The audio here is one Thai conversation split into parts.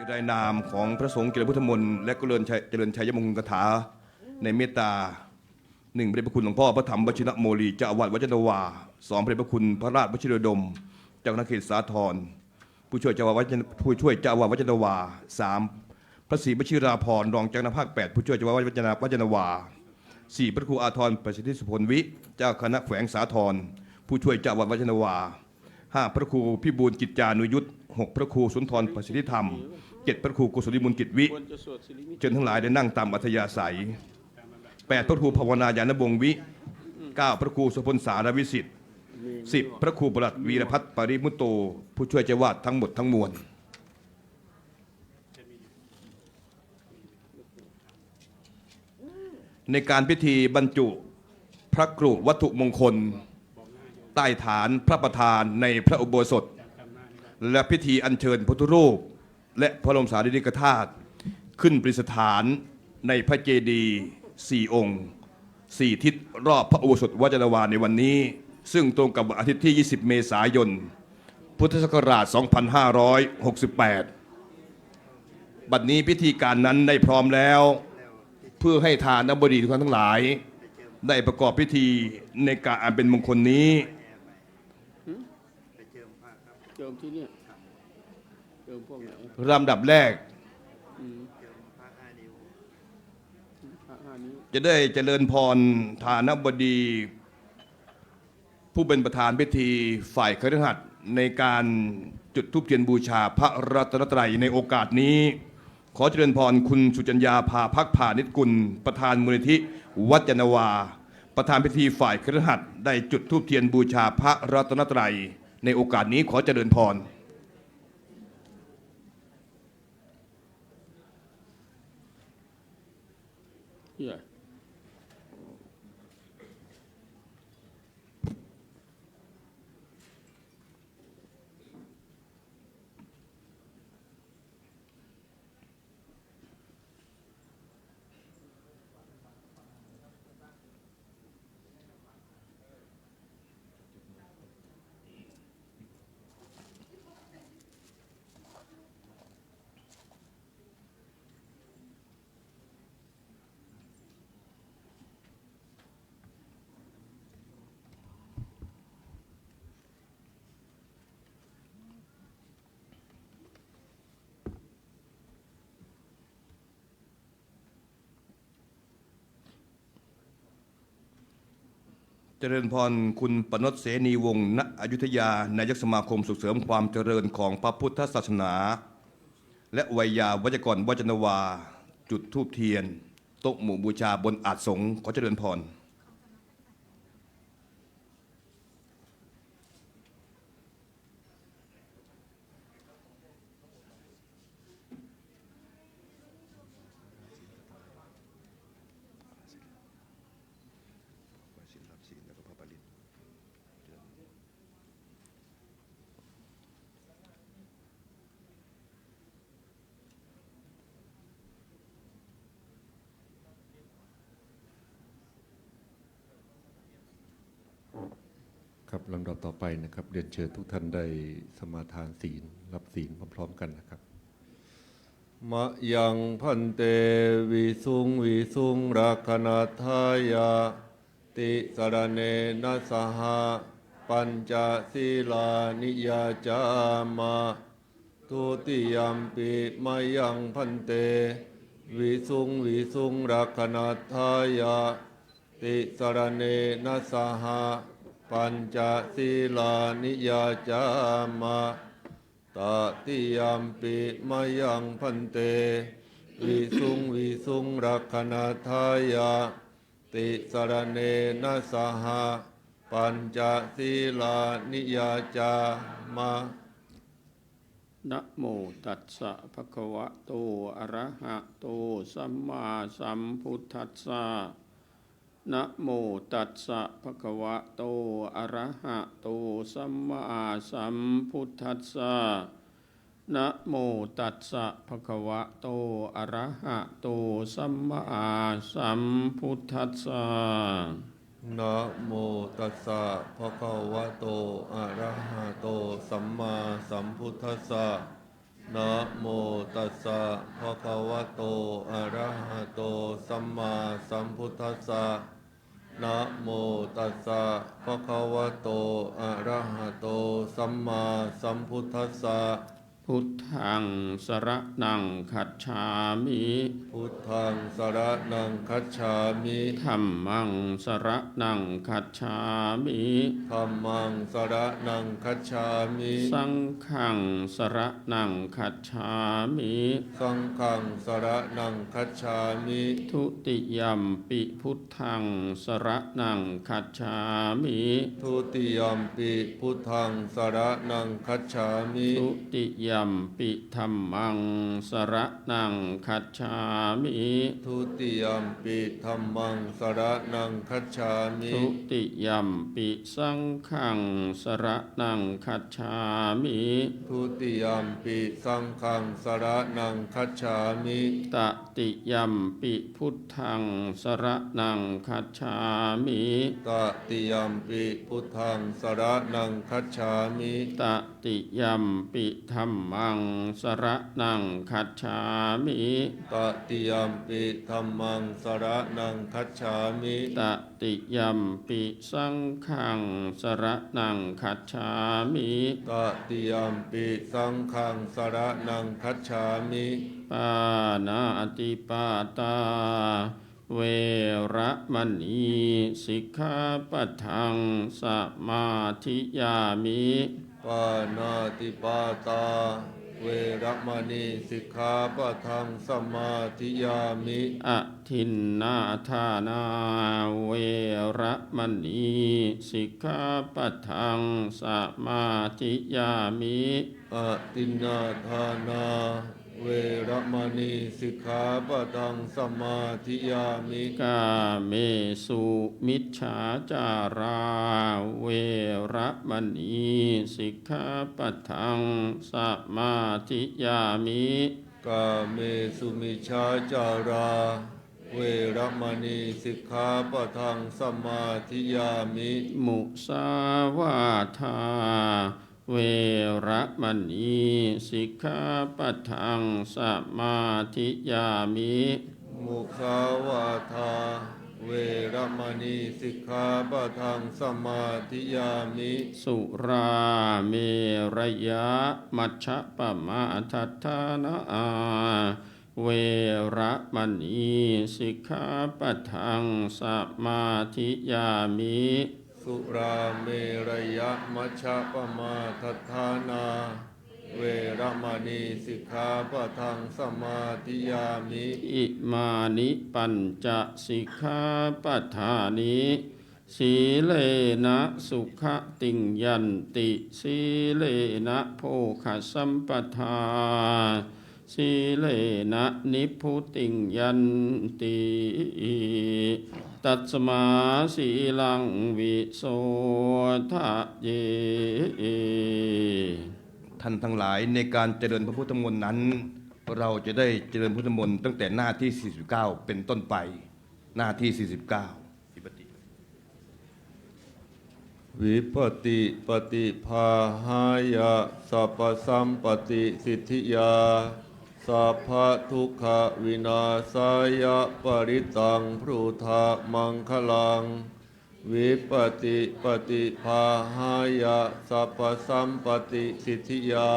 รายนามของพระสงฆ์เจริญพุทธมนต์และก็เจริญชัยมงคลคาถาในเมตตาหนึ่งพระเดชพระคุณหลวงพ่อพระธรรมวชิรโมลีเจ้าอาวาสวัดจันทวาสองพระเดชพระคุณพระราชวชิรดมเจ้าคณะเขตสาทรผู้ช่วยเจ้าอาวาสวัดจันทวาสามพระศรีวชิราภรณ์รองเจ้าคณะภาค8ผู้ช่วยเจ้าอาวาสวัดจันทวาสี่พระครูอาทรประสิทธิสุพลวิเจ้าคณะแขวงสาทรผู้ช่วยเจ้าอาวาสวัดจันทวาห้าพระครูพิบูลกิจจานุยุทธหกพระครูสุนทรประสิทธิธรรมเจ็ดพระครูกุศลิมุลกิจวิเชิญทั้งหลายได้นั่งตามอัธยาศัยแปดพระครูภาวนาญาณบงวิเก้าพระครูสุพลสารวิสิทธิ์สิบพระครูประหลัดวีรพัฒน์ปริมุตโตผู้ช่วยเจ้าวาดทั้งหมดทั้งมวลในการพิธีบรรจุพระกรุวัตถุมงคลใต้ฐานพระประธานในพระอุโบสถและพิธีอัญเชิญพุทธรูปและพระบรมสารีริกธาตุขึ้นประดิษฐานในพระเจดีย์4 องค์4 ทิศรอบพระอุโบสถวัดจันทวาในวันนี้ซึ่งตรงกับวันอาทิตย์ที่20 เมษายน พุทธศักราช 2568 บัดนี้พิธีการนั้นได้พร้อมแล้วเพื่อให้ทานบดีทุกท่านทั้งหลายได้ประกอบพิธีในการอันเป็นมงคลนี้เจิมที่นี่เจิมพวกไหนลำดับแรกจะได้เจริญพรฐานบดีผู้เป็นประธานพิธีฝ่ายคฤหัสถ์ในการจุดธูปเทียนบูชาพระรัตนตรัยในโอกาสนี้ขอเจริญพรคุณสุจัญญาภาภักพานิชกุลประธานมูลนิธิวัดจันทวาประธานพิธีฝ่ายคฤหัสถ์ได้จุดธูปเทียนบูชาพระรัตนตรัยในโอกาสนี้ขอเจริญพรเจริญพรคุณปนชเสนีวงศ์ณอยุธยานายกสมาคมส่งเสริมความเจริญของพระพุทธศาสนาและวัยยาวัจกรวัดจันทวาจุดธูปเทียนโต๊ะหมู่บูชาบนอาสงขอเจริญพรครับลำดับต่อไปนะครับเรียนเชิญทุกท่านได้สมาทานศีลรับศีลพร้อมๆกันนะครับมะยังพันเตวิสุงรักนัทายาติสรเนนะสหปัญจศีลานิยาจามาทุติยัมปิมะยังพันเตวิสุงรักนัทายาติสรเนนะสหปัญจศีลานิยาจามาตติยัมปิมะยังพันเตวิสุงรักขณาทายาติสรเนนะสหปัญจศีลานิยาจามานะโมตัสสะภะคะวะโตอะระหะโตสัมมาสัมพุทธัสสะนะโมตัสสะภะคะวะโตอะระหะโตสัมมาสัมพุทธัสสะนะโมตัสสะภะคะวะโตอะระหะโตสัมมาสัมพุทธัสสะ นะโมตัสสะภะคะวะโตอะระหะโตสัมมาสัมพุทธัสสะ นะโมตัสสะภะคะวะโตอะระหะโตสัมมาสัมพุทธัสสะนะโมตัสสะภะคะวะโตอะระหะโตสัมมาสัมพุทธัสสะพุทธังสรณังคัจฉามิ พุทธังสรณังคัจฉามิ ธัมมังสรณังคัจฉามิ ธัมมังสรณังคัจฉามิ สังฆังสรณังคัจฉามิ สังฆังสรณังคัจฉามิ ทุติยัมปิพุทธังสรณังคัจฉามิ ทุติยัมปิพุทธังสรณังคัจฉามิ ทุติยัมปิธัมมังสรณังคัจฉามิ ทุติยัมปิธัมมังสรณังคัจฉามิ ทุติยัมปิสังฆังสรณังคัจฉามิ ทุติยัมปิสังฆังสรณังคัจฉามิ ตติยัมปิพุทธังสรณังคัจฉามิ ตติยัมปิพุทธังสรณังคัจฉามิ ตติยัมปิธัมมังสรณังคัจฉามิ ตติยัมปิธัมมังสรณังคัจฉามิ ตติยัมปิสังฆังสรณังคัจฉามิ ตติยัมปิสังฆังสรณังคัจฉามิ ปานาติปาตาเวระมณีสิกขาปะทังสมาธิยามิ ปานาติปาตาเวรมณีสิกขาปะทังสมาธิยามิ อทินนาธานาเวระมณีสิกขาปะทังสมาธิยามิ อตินนาทานาเวรมณีสิกขาปะทังสมาธิยามิ กาเมสุมิจฉาจาราเวระมณีสิกขาปะทังสมาธิยามิ กาเมสุมิชฌาจาราเวรมณีสิกขาปะทังสมาธิยามิ มุสาวาทาเวระมณีสิกขาปะทังสมาธิยามิ มุสาวาทาเวรมณีสิกขาปะทังสมาธิยามิ สุราเมรยะมัชฌะปมาทัฏฐานาเวระมณีสิกขาปะทังสมาธิยามิ สุราเมรยะมัชฌะปมาทัฏฐานาเวรมณีสิกขาปะทังสมาธิยามิ อิมานิปัญจสิกขาปทานิสีเลนะสุขติงยันติสีเลนะโภคสัมปทาสีเลนะนิพพุติงยันติตัสมาสีลังวิโสทะเย ท่านทั้งหลายในการเจริญพระพุทธมนต์นั้น เราจะได้เจริญพุทธมนต์ตั้งแต่หน้าที่ 49 เป็นต้นไปหน้าที่ 49อิปติ วิปติปฏิภาหายะสัพพสัมปติสิทธิยาสัพพทุกขวินาศายะปริตังพรุธามังคลังวิปติปฏิภาหายะสัพพสัมปติสิทธิยา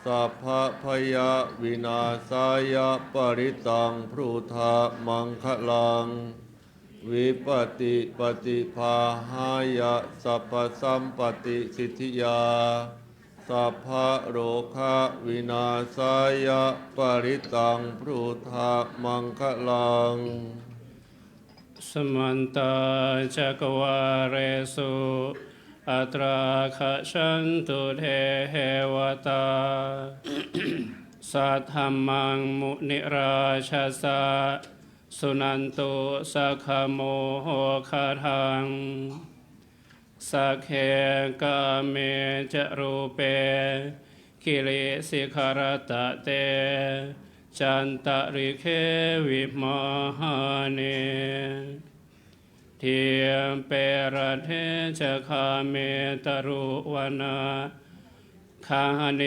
สัพพพยาวินาศายะปริตังพรุธามังคลังวิปติปฏิภาหายะสัพพสัมปติสิทธิยาสัพพะโรคะวินาศายะปริตังพรุธามังคลัง สมันตาจักวาเรสุอัตราคชันตุเทวตา สัทธัมมังมุนิราชสะสุนันตุสัคขโมโหคาทังสักเคกาเมจรูเปกิริสิขารตะเตจันตริเควิมหาเนเทียมเปรเทจะคาเมตรุวนา คาเน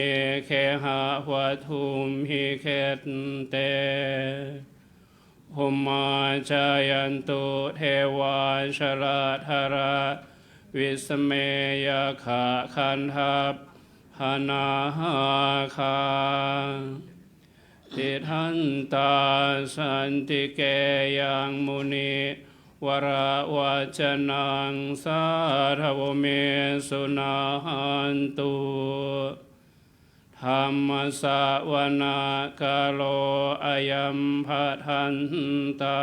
เคหะวัทุมหิเคตเตหุมมาจายันตุเทวาชราธาระวิสเมยขะคันทัพหนาหาคาติทันตาสันติเกยังมุนิวระวัจนังสาธวเมสุนาหันตุธรรมสวนากาโลอายัมภทันตา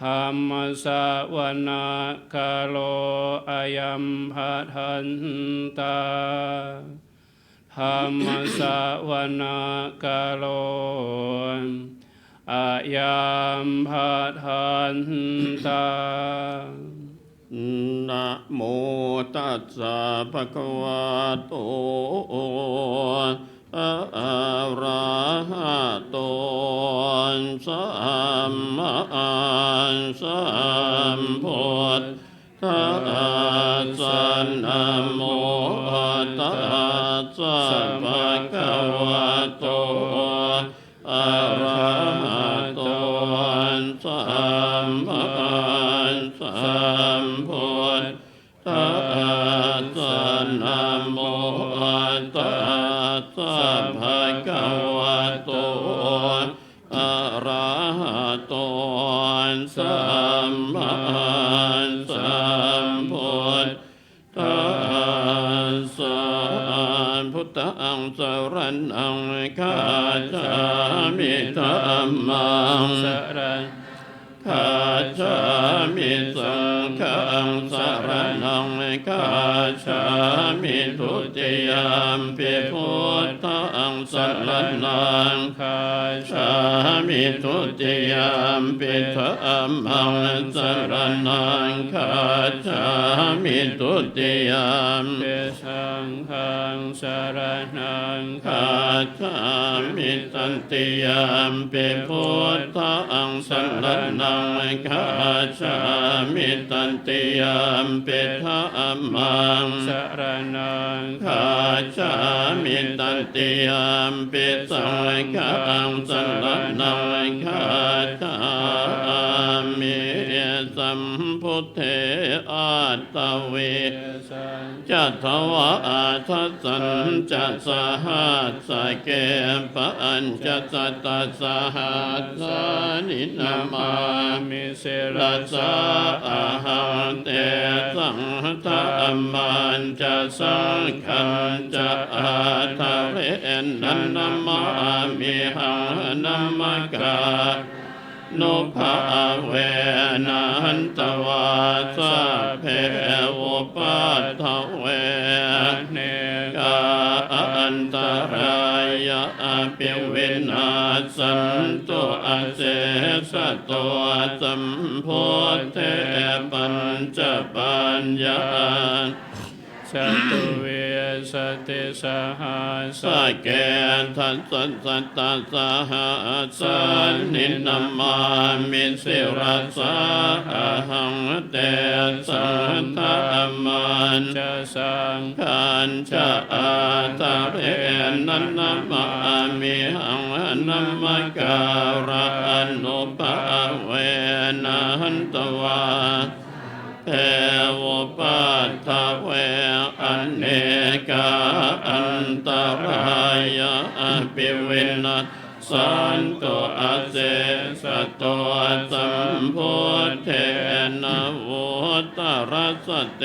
ธรรมสวนากาโลอายัมภทันตาธรรมสวนากาโลอายัมภทันตานะโมตัสสะภะคะวะโตอะระหะโตสัมมาสัมพุทธัสสะนะโมตัสสะภะคะวะโตอะระหะโตสัมมาสัมพุทธัสสะนะโมตัสสะภะคะวะโตอะระหะโตสัมมาสัมพุทธัสสะพุทธังสรณังคัจฉามิธัมมังสรณังคัจฉามิสังฆังสรณังคัจฉามิทุติยมปิพุทธังสรณังคัจฉามิทุติยมปิธัมมังสรณังคัจฉามิทุติยมปิสังฆังสรณังคัจฉามิตันติยมปิพุทธังสรณังคัจฉามิตันติยมปิธัมมังสรณังคัจฉามิตันติยมปิสังฆังสรณังคัจฉามิสัมพุทเถอาตเวจัตถวาทัสสัญจะสหัสสะเกปัญจสัตตสหัสสานินามามิสิรัสสะอะหังเตสังฆัมมันจะสังฆังจะอาทะเรนันนามามิหังนัมมะกานุภาเวนันตวาสะเพวุปัฏฐเวเนกาอันตรายะปิวินาสันตุอาเสสะตัวสัมพุทเทปัญจปัญญาสัตเวสติสหัสสะเกทัสสัตตาสหัสสะนินามามิสิรัสสะอะหังเตสังฆัมมันจะสังฆัญจะอาตะเรนันนามามิหังนัมมะการะอนุภาเวนันตวาเทวปัฏฐเวอเนกาอันตรายะปิวินัสสันตุอาเสสะตัวสัมพุทเทนะวุตรัสสเต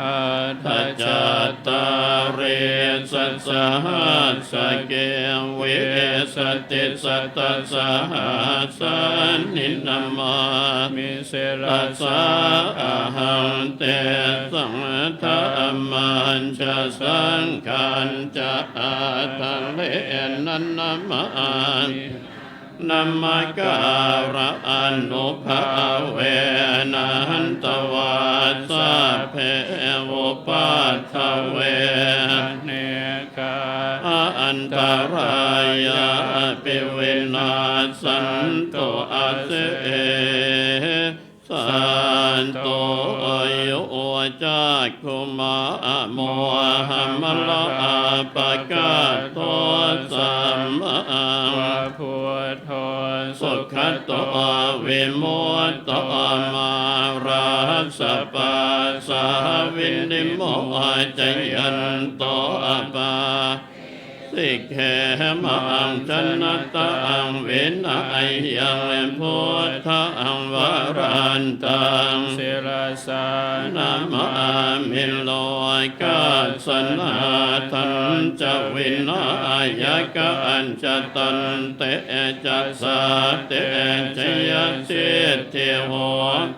อัตถจัตตาริสัสสหัสสะเกวิสติสัตตสหัสสะนินามามิสิรัสสะอะหังเตสังฆัมมันจะสังฆัญจะอาทะเรนันนามานัมมะการะอนุภาเวนันตวาสะเพวุปัฏฐเวเนกาอันตรายะปิวินาสันตุอาเสสันตุโยจา คุมาโมหัมมะละอาปะกาโตสัมมา พุทโธ สุขโตวิมุตโตมาราสปะสาวินิโมจยันโตปาสิกเขมังชนะตังเวนัยยังพุทธังวรันตัง ศิรสา นามามิโลกาสนาทันจะวินายกันจะตันเตจัสสะเตจยสิทธิโห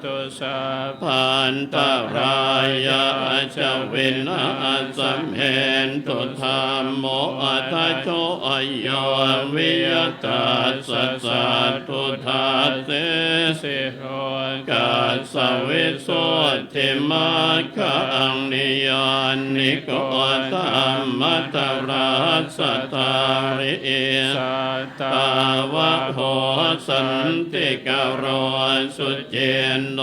ตุสา พันตรายาจะวินาสมเหนตุธรรมโมทัจโจโยวิยตัสสะสัตตุทัสเส สิโร กัสสวิสุทธิมัคคังนิยานิโกตัมมัตตรัสสะตาริ สัตตา ตาวะโหสันติกโรสุเจโน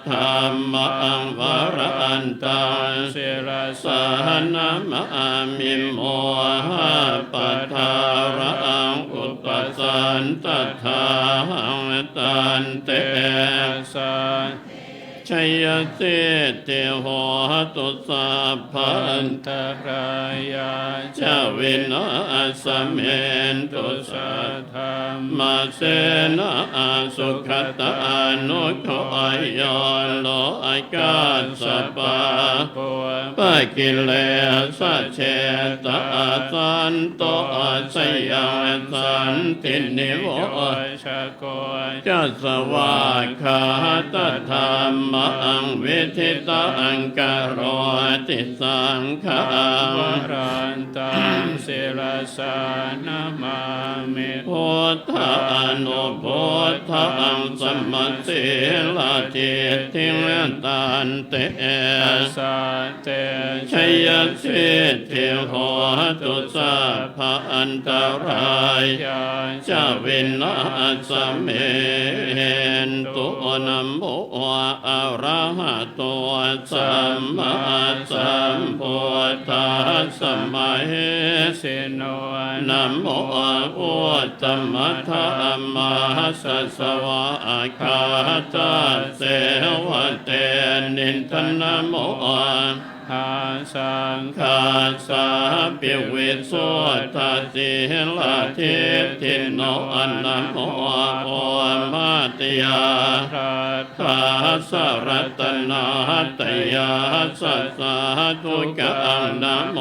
ธรรมังวรันตัง ศิร สานามามิโมหะปัทารังอุปสันตถาหังตันเต สา ชัยเสเตโหตุสัพพั พั น นตรายา จาวินาสเมนตุสัทธามาเสนาสุขตานุโคยโลกาสปะ ปัว ปะกิเลสเชตาสันโตสยังสันตินิโว ชะโก จัสวาคาตธรรมังวิธิตังกโรติสังฆัง วรันตังศิรสานามามิ พุทธานุพุทธังสมมติลาทิทิงตันเต สัตเต ชัยสิทธิโหตุสัพพันตราย ยา จาวินาสเมนตุนะโมอะระหะโตสัมมาสัมพุทธัสสะมะเห สิโน นะโมอุตตมะธรรมาสัสสวะอาคาตาเสวะเตนินทนะโม หาสัง คาสาปิวิสุทธาสิลาทิทิโนอนะโมโอมาตยา พระ คาสรัตนาตยาสัสสะทุกังนะโม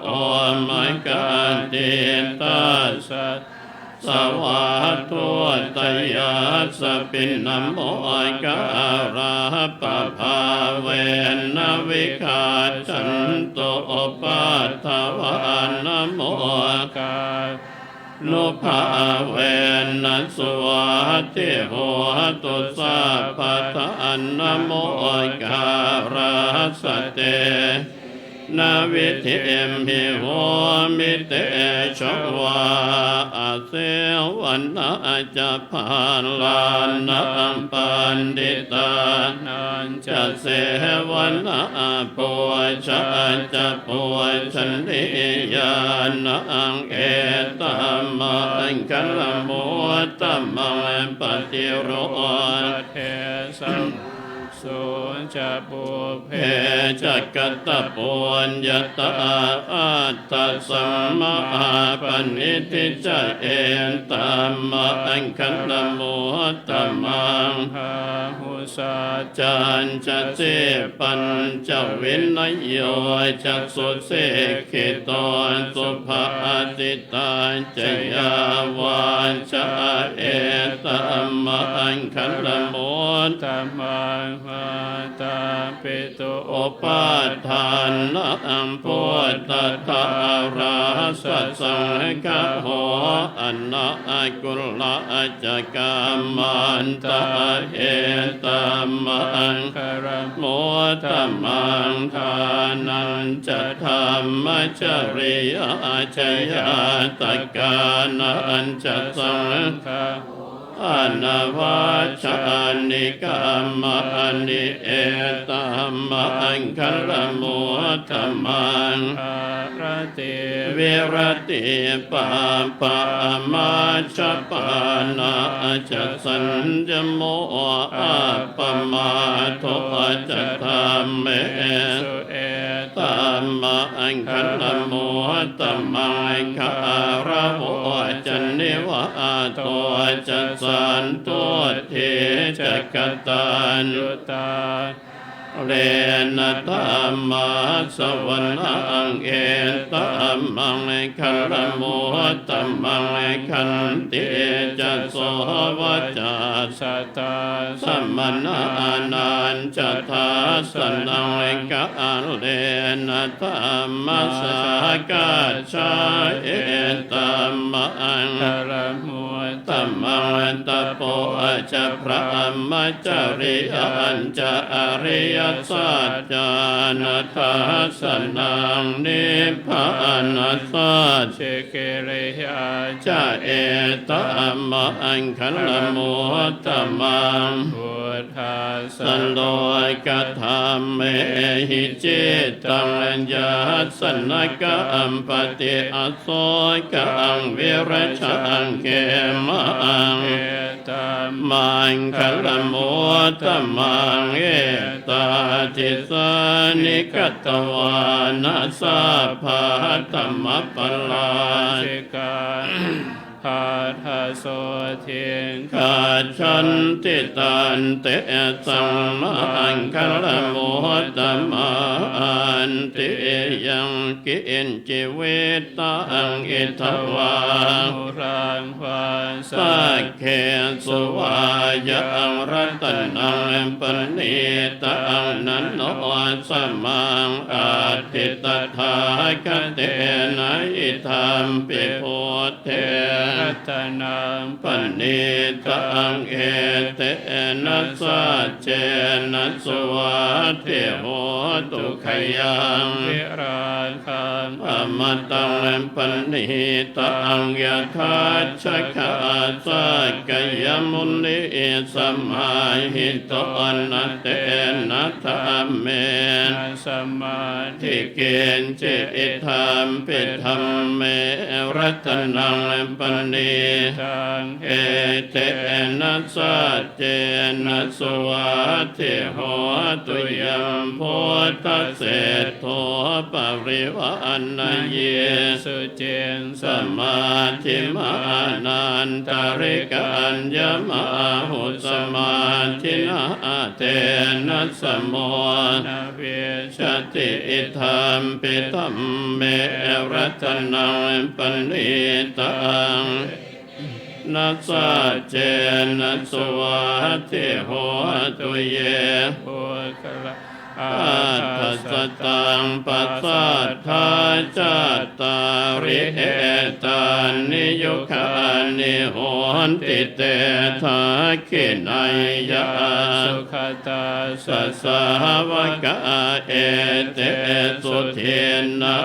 โอมากันติตาสัสสวะทุตยาสปินโมการาปะภาเวนวิคาจันโตปัฏฐวานโม กา นุภาเวนัสวัติโหตุสัพพะทานนะโมการาสเตนาวิธิมหิโหมิเตชวาอาเสวันนาจะพาลานังปันดิตา นัน จะเสวันนาปุชะจะปุชนิยานังเอตัมมังคัลโมตัมมังปฏิโร เทสัมสุจะบุเพ เพจักตะปุญญาตาอัตตสัมมาปณิทิจะเอนตัมมังคัลโมตัมมัง หาหุสัจ จันจะเสปัญจวินโยจักสุเสขิตอนสุภาติตาจยาวานจะเอตัมมังคัลโม ตัมมังหาตาปิตุ โอปาทานนังพุทธทาราสัสสังฆโหอันนากุลาจักามันตาเหตัมมัง คารม โมตัมมังทานันจะธรรมจริยาชยาตกานันจะสังฆ ฆา ป อนาวาชานิกามมานิเอตัมมังคลมุตตมัง รติ วิรติปาปามาชปานาจะสัญจโมอาปมาโทจะธรรมเม สุเอ ตัมมังคลมุตตมังคารวะจันนิวะโตจะสันตุเทจะกตัญญู ตา เรนตัมมาสวนังเอตัมมังคัลมุตตัมมังคันติจะโสวัจจะสัตตาสัมมนานันจะทัสสนังกะเลนะตัมมัสสะกัจฉาเอตัมมัง คารมุตต ตัมมังตะโปจะพระมัจจริยัญจะอริยสัจจานัทธัสสนังนิพพานัสสัจ เชเกเรยา จะเอตัมมังคัลมุตตมัง พุทธาส สันโดยกธรรมเมหิจิตตังยัสสนกัมปติอโศกังวิรชังเกมัง เอตัม มังคลมุตตมังเอตาทิสานิกตวานัสสะภาตมะปลา สิกาหาทาโสเทียง กาชันติตันเตสัมมังคลมุตตมันติยังกินจิวิตตังอิทวา มุรังวาส สักเขสุวายังรัตนังปณิตังนันโนสมังอาทิตถาคเตนะอิธัมปิโพเท รัตนัง ปณิตังเอเตนะสัจเจนะสวัสเทโหตุขยัง วิราคัง อมตังปณิตังยะถาชะคะสักกยมุนิสมาหิตนะเตนะธรรมเม นาสมาธิ ทิเกณฑ์จิอิธรรมปิธรรมเมรัตนังปณิ ทัง เอเตนะสัจเจนะสวัสทิโหตุยัมโพธเสธโธปริวานเย สุเจน สมาธิมานันตริกัญญมาหุสมาธินาเตนะสมโม นาเว ชติอิธรรมปิตัมเมรัตนังปณิตังนัสสะเจนะสวัสทิโหตุเย โภคละอา อัต ทั ถ ส สตังปัสสัทธาจัตตาริเหตานิยุคานิโหนติเตถาคินัยยะ สุขตา สัสสาวกะเอเตสุเทนะ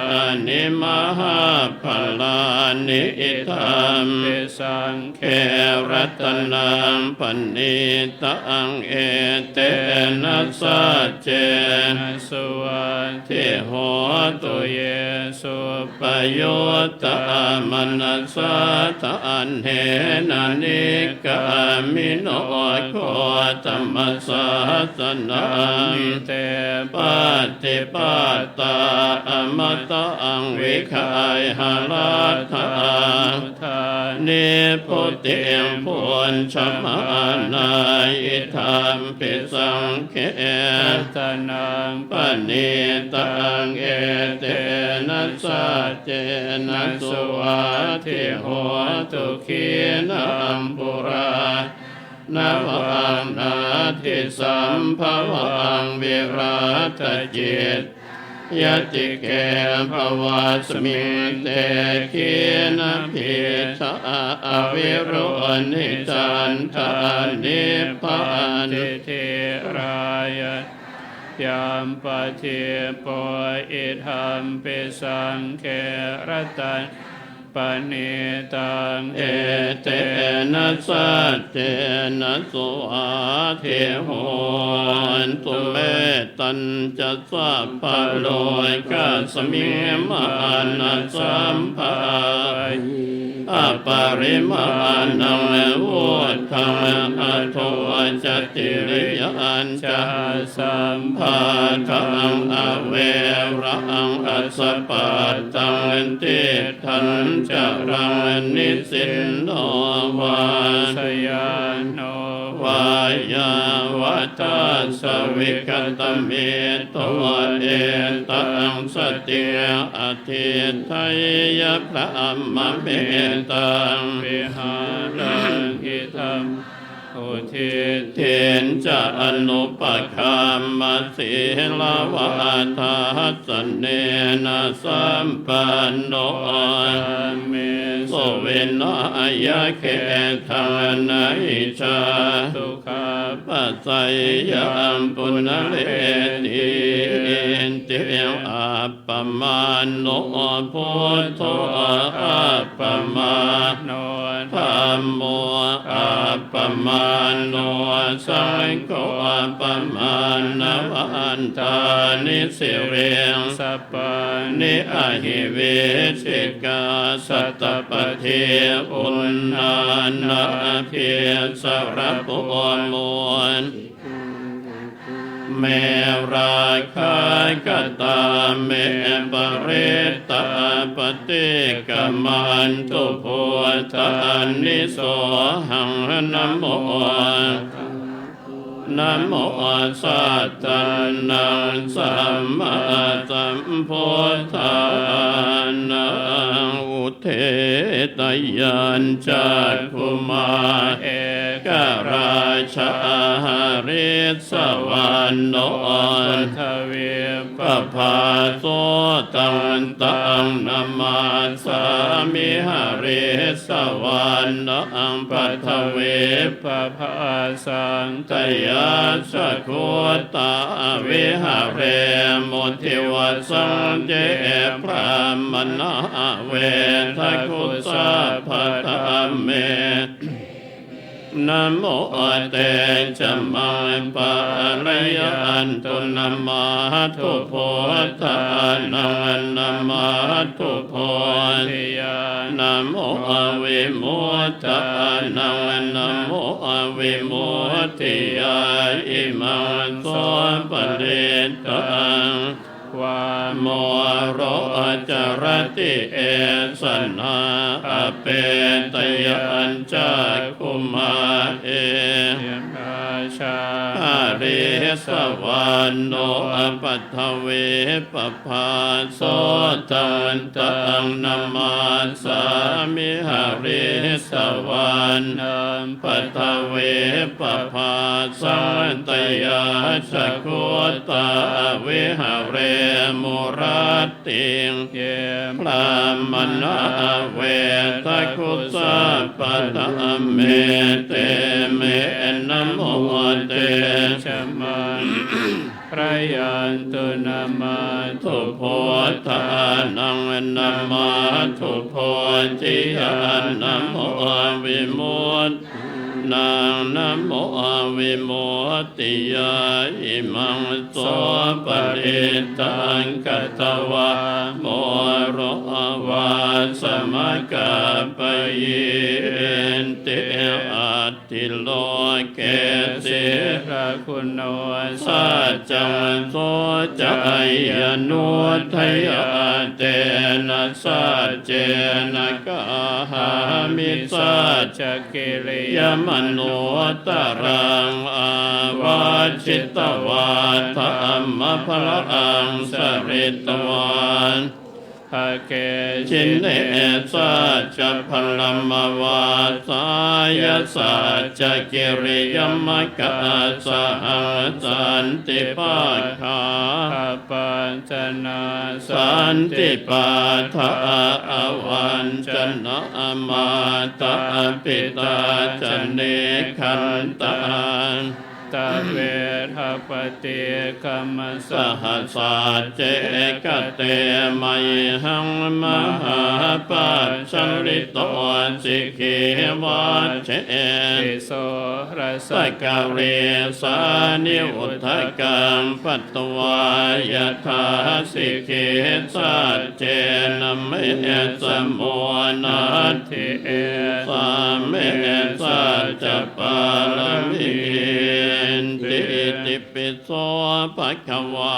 นิมหาพลานิอิธัม เปสังเข เขรัตนังปณิตังเอเตนะสัจเจ นะสุวันติ ทิโหตุเย สุ ปโยตามนัสสะตันเหนะนิกามิโนโคตมัสสะสนัง มิเต ปฏิปาตาอมตังวิขายหาลัตถา มุทา นิพุติมพุนชมานาอิธรรมปิสังเข รัตนัง ปณิตังเอเตนะสัจเจนะสุวัสทิโหตุขีนัมปุรานาวังนาทิสัมภวังวิราตจิตยติเกภวัสมิเตขีนะพิชาอวิรุณิจันทานิพพาน ติเทรายะยามปะเทโปอิธรรมเปสังเขรตัน ปนิตังเอเตนะสัจเจนะโสอาเทโหนตุเมตัญจะสัพพะโลกัสมิมานะสัมภาอปาริมาณังวุธังอัตโตจติริยัญจาสัมภาทังอเวรังอัสสปัตตังติทันจารังนิสินโนวาสยานโนวายาวัตสวิกตเมตัวเอตังสติอธิไทยพระอัมมเมตังวิหารังกิธัมอุทิศเทนจะอนุปคัมมัสสิลาวะทัสสเนนะสัมปันโนเมโสเวนายะเขทังนัยชาสุขาปัสสยามปุณเลติติอัปปมาโนพุทโธอัปปมาโนธัมโมอัปปมาโนสังโฆอัปปมาณวันตานิสิเรงสัปปะนิอหิเวชิกาสัตตปะเทอุณนานาเพียสระปุโมนเมราคากตาเมปเรตาปฏิกมันตุโพธานิโสหังนะโมนะโมสัตตานังสัมมาสัมพุทธานังอุเทตยัญจักขุมาเอกราชาริสวรรณโนทเวปภาโสตังตังนามาสามิหาริสวรรณอังปัทเวปภาสังตยาสกุตาวิหาเรมุทิวัสังเจพระมนาเวทกุสาภตเมนะโมเตจมังปะระยันตุนะมาทุโพธานังนะมาทุโพธิยานะโมวิมุตตานังนะโมวิมุตติยาอิมังโสปะเรตังวาโมโรจรติเอสนาอเปตยัญจักขุมาเอราชาอาริสวรรณโนปัทเวปภาโสตันตังนามาสามิหาริสวรรณปัทเวปภาสันตยาสกุตาวิหาเรมุรัตติงเยพระมนาเวทกุสาปตเมเตเมนะโมเตชมันพระยันตุนะมาทุโพธานังนะมาทุโพธิยานะโมวิมุตตินางนะโมวิมุตติยาอิมังโสปะเรตังกัตวะโมโรวาสมกะปะเยนเตอัตติโลเกเสระคุณโนสัจจังโสจัยยนุทัยเตนะสัจเจนะกะหามิสัจจกิริยมโนตรังอาวาชิตวาธรรมพลังสริตวันภะเกชินเนสัจจพลัมวาสายสัจจกิริยมกะสหัสันติปัฏฐาปัญจนาสันติปัฏฐาอวันจนะมาตาปิตาจเนขันตัง ตเวทปฏิกัมมส สหัสสะเจกเตมยหังมหาปัจจริโตสิกขิวัชเช ติโสรส สกะเรสานิอุทธกังปัตตวายถาสิกขิสัจเจนะเมสมโมนัตถิเอสาเมสัจจปาลมิติติปิโสภะคะวา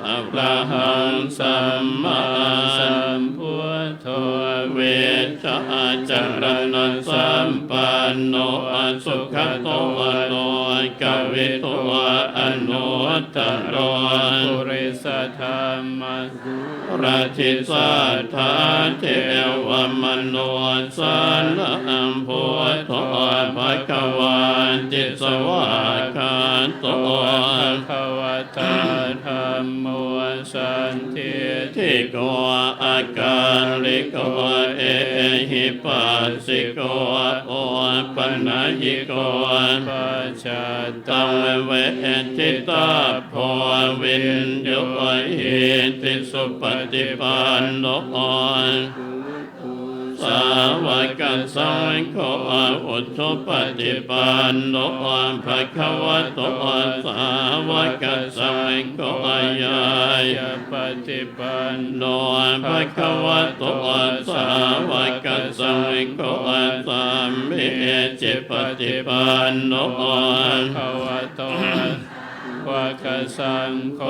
อะระหังสัมมาสัมพุทโธเวชะจรณะสัมปันโนสุขโตโลกวิโตอนุตตร ปุริสธรรม ราชิสัทธาเทวมโนสันนังพุทโธภะคะวันติสวากขาโต ภควตาธรรมโมสันติ ทิโกอาการลิโกเอหิปัสสิโกโอปัญญิโก ปัจจตั ตั ง งเวทิตาโพวินโยหิติสุปฏิปันโนสาวกสังโฆอุทธปฏิปันโนภะคะวะโตสาวกสังโฆยายา ปฏิปัน โนภะคะวะโตสาวกสังโฆสัมมิจิปฏิปันโน ภควโตวะกสังโฆ โค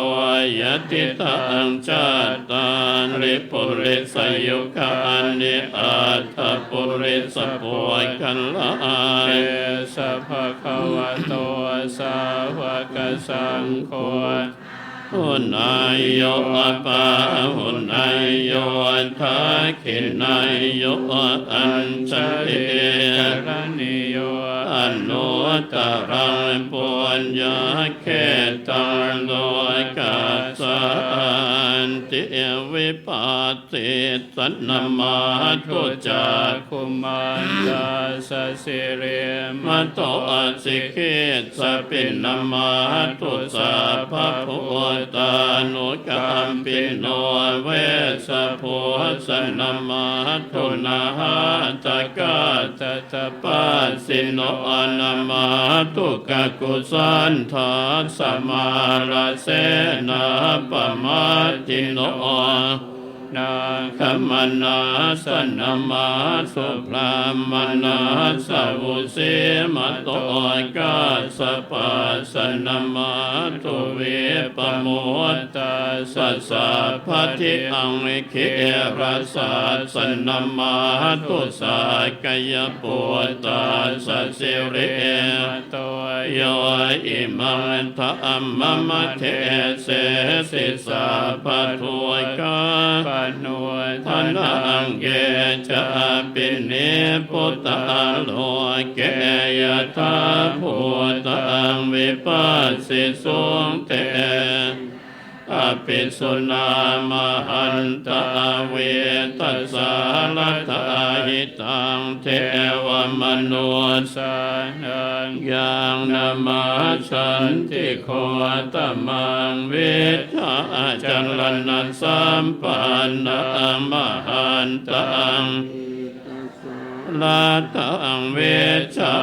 ยติตังจัตตาริปุริสยุคานิอัตถปุริสปุคัลลา เอสะภะคะวะโตสาวกสังโฆ หุนายโยปะหุนายโยทักขินายโยอัญชลิ กรณิโย อนุตตรังปุญญาเขตังโลกาสันติวิปัสสิสันนมาทุจา คุมันตาสสิเร มโตสิกขิสปินนามาตุสาภะพุทธานุกัมปิโนเวสะโพสนามาตุนาหาตกาตตะปัสสิโนอนามาตุกะกุสันทาสมาราเสนาปมาติโนนาคมนาสนามาสุพรามนาสวุสิมโตกาสปัสนามาตุเวปโมตตาสัสสะพัทธิอังเคราสัสนามาตุสากยปุตตาสัสสิเร โต โยอิมังธรรมมะเทเสสิสาภัทวกา ปโน ทานังเกจะปิเนปุตตะโลเกยทาภูตังวิปัสสิสุงเตอภิสุนามหันตาเวทัสสาลัทธาหิตังเทวมนุสสานังยังนามาสันติโคตมังวิชาจัลลนัสสัมปันนังมหันตังลาตังเวชา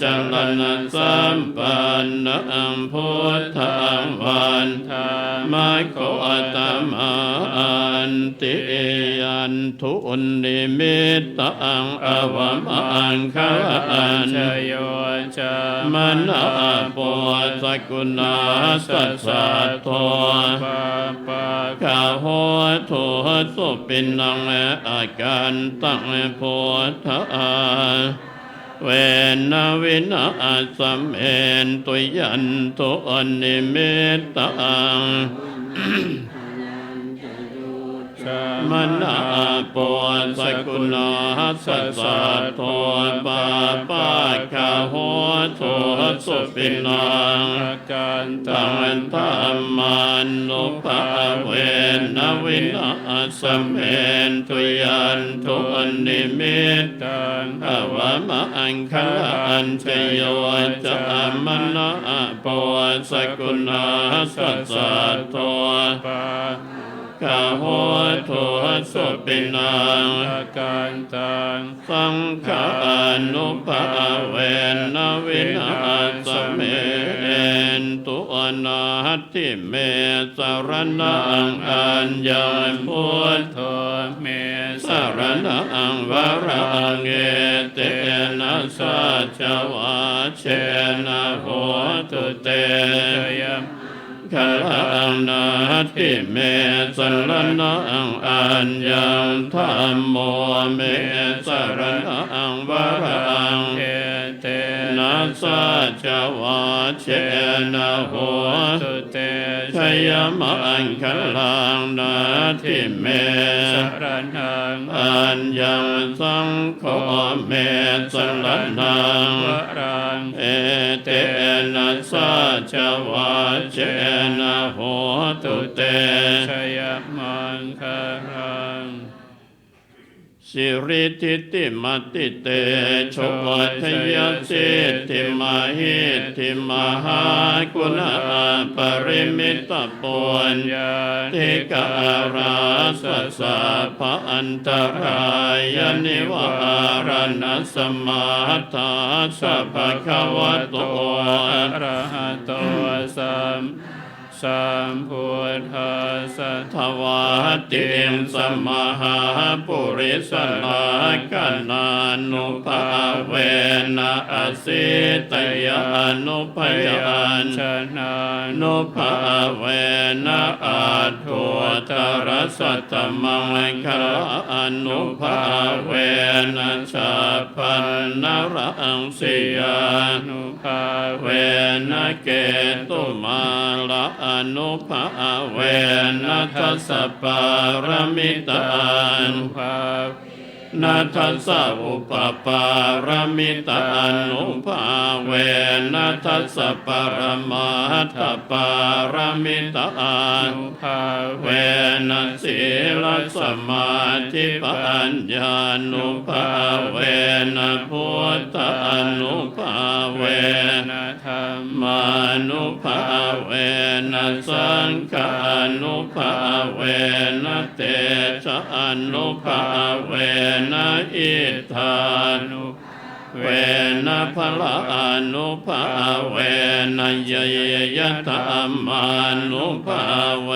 จัลนัสสัมปันนังพุทธังวันธามะโคตมันติยันทุนนิมิตตังอวมังคะอัน ชโยจาม นาโปสกุณาสัสสะโท ปะปะ กาโหทุสุปินังอาการตังโพธาเวนะวินาสัมเอนตุยันตุนิมิตตัง มนาปวสกุณาสัสสะโทปาปะคาโหโทสุปินังกันตังธรรมานุภาเวนวินาสเมนตุยันตุนิมิตตังภวมังคลันชโยจามนาปวสกุณาสัสสะโทปาคาโหโทสุปินังกันตังสังฆานุภาเวนวินาสเมนตุอนาทิเมสรณังอัญญพุทโธเมสรณังวรังเอเตนะสัจวาเชนะโหตุเตยมขัลลังนาทิเมสรณังอัญญังธัมโมเมสรณังวรังเอเตนะสัจวาเชนะโหตุเตชยมังขัลลังนาทิเมสรณังอัญญังสังโฆเมสรณังวรังเอเตนะสัจวาเชนะโหตุเตชยมังคารังสิริทิติมติเตโชทยสิทธิมหิทธิมหากุณาปริมิตปุญญาธิการาสัสสะภะอันตรายนิวารณสมาทาสัพพะวะโตอะระหะโตสัมพุทธัสสะทวาติงสมหาปุริสลากนานุภาเวนะอสิตยานุพยัญชนะนุภาเวนะอาทุตรสัตตมังคลานุภาเวนะสัพพันนรังสียานุภาเวนะเกตุมาละอนุภาเวนะทัสสะปารมิตานุภานัทธัสสะอุปปารมิตานุภาเวนัทธัสสะปรมัตถปารมิตานุภาเวนะศีลสมาธิปัญญานุภาเวนะพุทธานุภาเวนะธัมมานุภาเวนะสังฆานุภาเวนะเตชะอนุภาเวนะอิทธานุเวนะพละอนุภาเวนะเยยะธรรมานุภาเว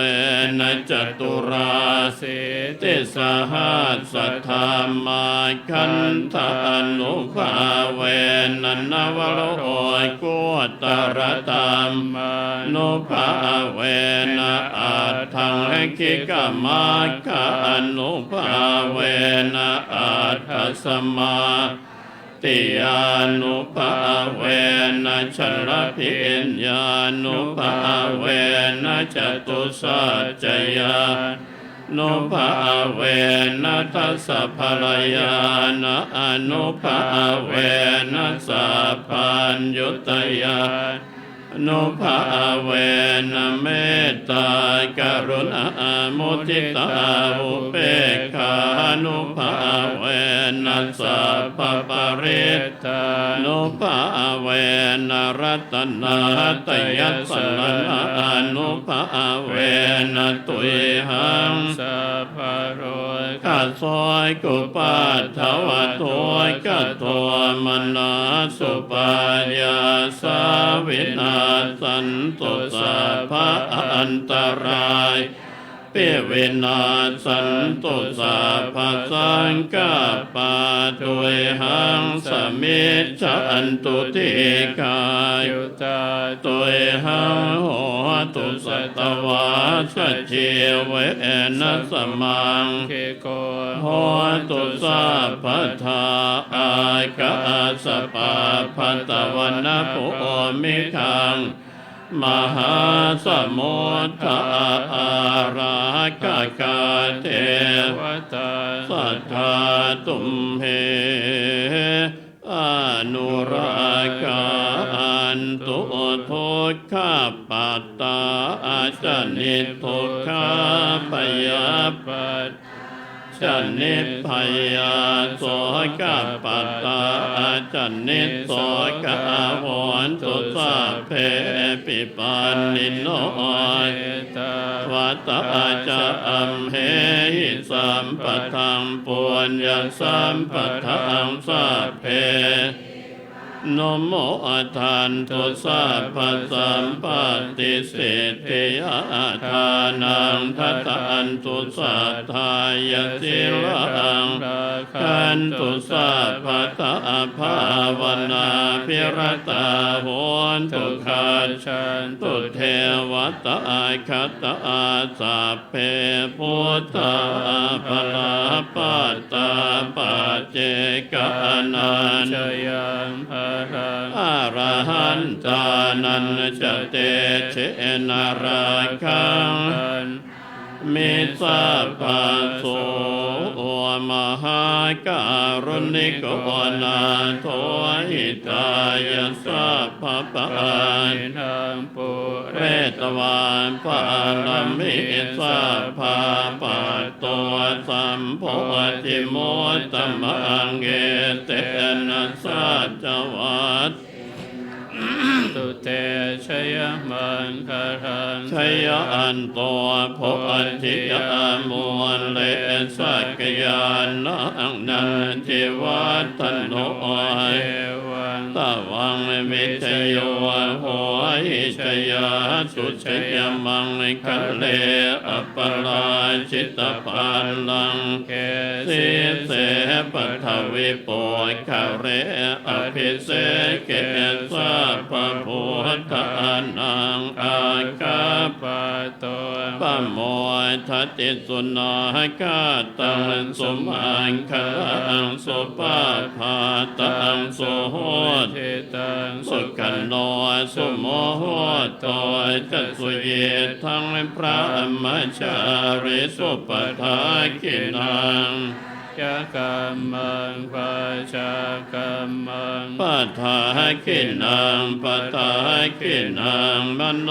นะจตุราสิติสหัสสะธรรมาคันธานุภาเวนะนวโรกุตรธรรมานุภาเวนะอัตถังคิกมัคคะอนุภาเวนะอัตถสัมมาติยานุภาเวนะชลพิญญานุภาเวนะจตุสัจจยานุภาเวนะทัสสะภรยานะอนุภาเวนะสัพพัญญุตยานุภาเวนะเมตตากรุณามุทิตาอุเบกขานุภาเวนะสัพพปริตตานุภาเวนะรัตนาตยัสสนะอนุภาเวนะตุยหังสัพพโรกัสสอยกุปัฏฐวะโตกัตโตมนาสุปายาสาวินาสันตุสัพพะอันตรายเปเวนาสันตุสัพพะสังกัปปะตุยหังสมิจฉันตุทิกายุตาตุยหังโหตุสัตวาสัจเจเวนะสมังเคโกโหตุสัพพะทาอากาสปะพัตตวนะโพมิคัง มหาสมุทธาอาราคกาเทวตาสัทธาตุมเหอนุราการตุทุกขปัตตาจนิทุกขปยาปัตจนิพพยาโสกปัตตาจนิโสกโหนตุสัพเพปิปันนิโนวัตตาจะอัมเหหิสัมปทังปุญญสัมปทังสัพเพนโมทันตุสัพพสัมปติสิทธิยาทานังทัตตันตุสัทธายสิลังขันตุสัพพตาภาวนาภิรตาโหนตุขันชันตุเทวตาคัตตาสัพเพพุทธาภลาปัตตาปัจเจกานันชยังอรหันตานันจะเตเชนาราคังมิสัพพะโสมหาการุณิโกนาโทหิตายสัพพะปานังปุเรตวานปาลมิสัพพะปัตโตสัมโพธิโมตตมังเกเตนะสัจวัตตุเตชยมังคารังชยอันโตโพธิยามวลเลสักยานังนันทิวัฒโนตวังมิจโยโหหิชยาสุชยมังคะเลอปราชิตปัลลังเกสิเสปัทวิปุคะเรอภิเสเกสัพพะพุทธานังอากาปะโตปะโมทัตติสุนาคาตังสุมังคลังสุปาภาตังสุโหติตังสุขันโนสุโมโหโตจัตสุเยทังพระมจาริสุปทาคินังยะกัมมังปัจจกัมมังปัฏฐาคินังปัฏฐาคินังมโน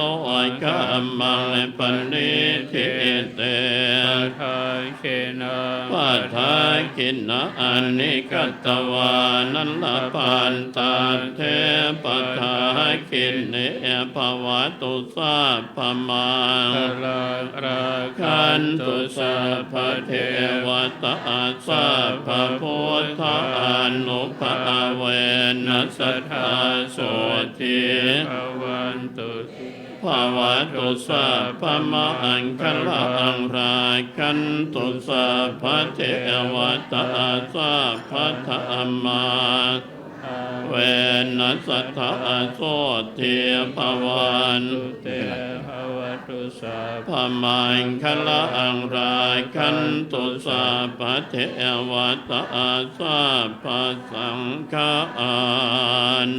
กัมมังปณิทิเตปัฏฐาคินังปัฏฐาคินังอนิกัตตวานัลลปันตาเทปัฏฐาคิเนภวตุสัพพมังราคันตุสัพพเทวตาสัพพะพุทธานุภาเวนัสสทาโสติภวันตุภวตุสัพพมังคลังราคันตุสัพพเทวตาสัพพธรรมาเวนัสสทาโสติภวันเตภวตุสัพพมังคลังราคันตุสัพพเทวตาสัพพสังฆา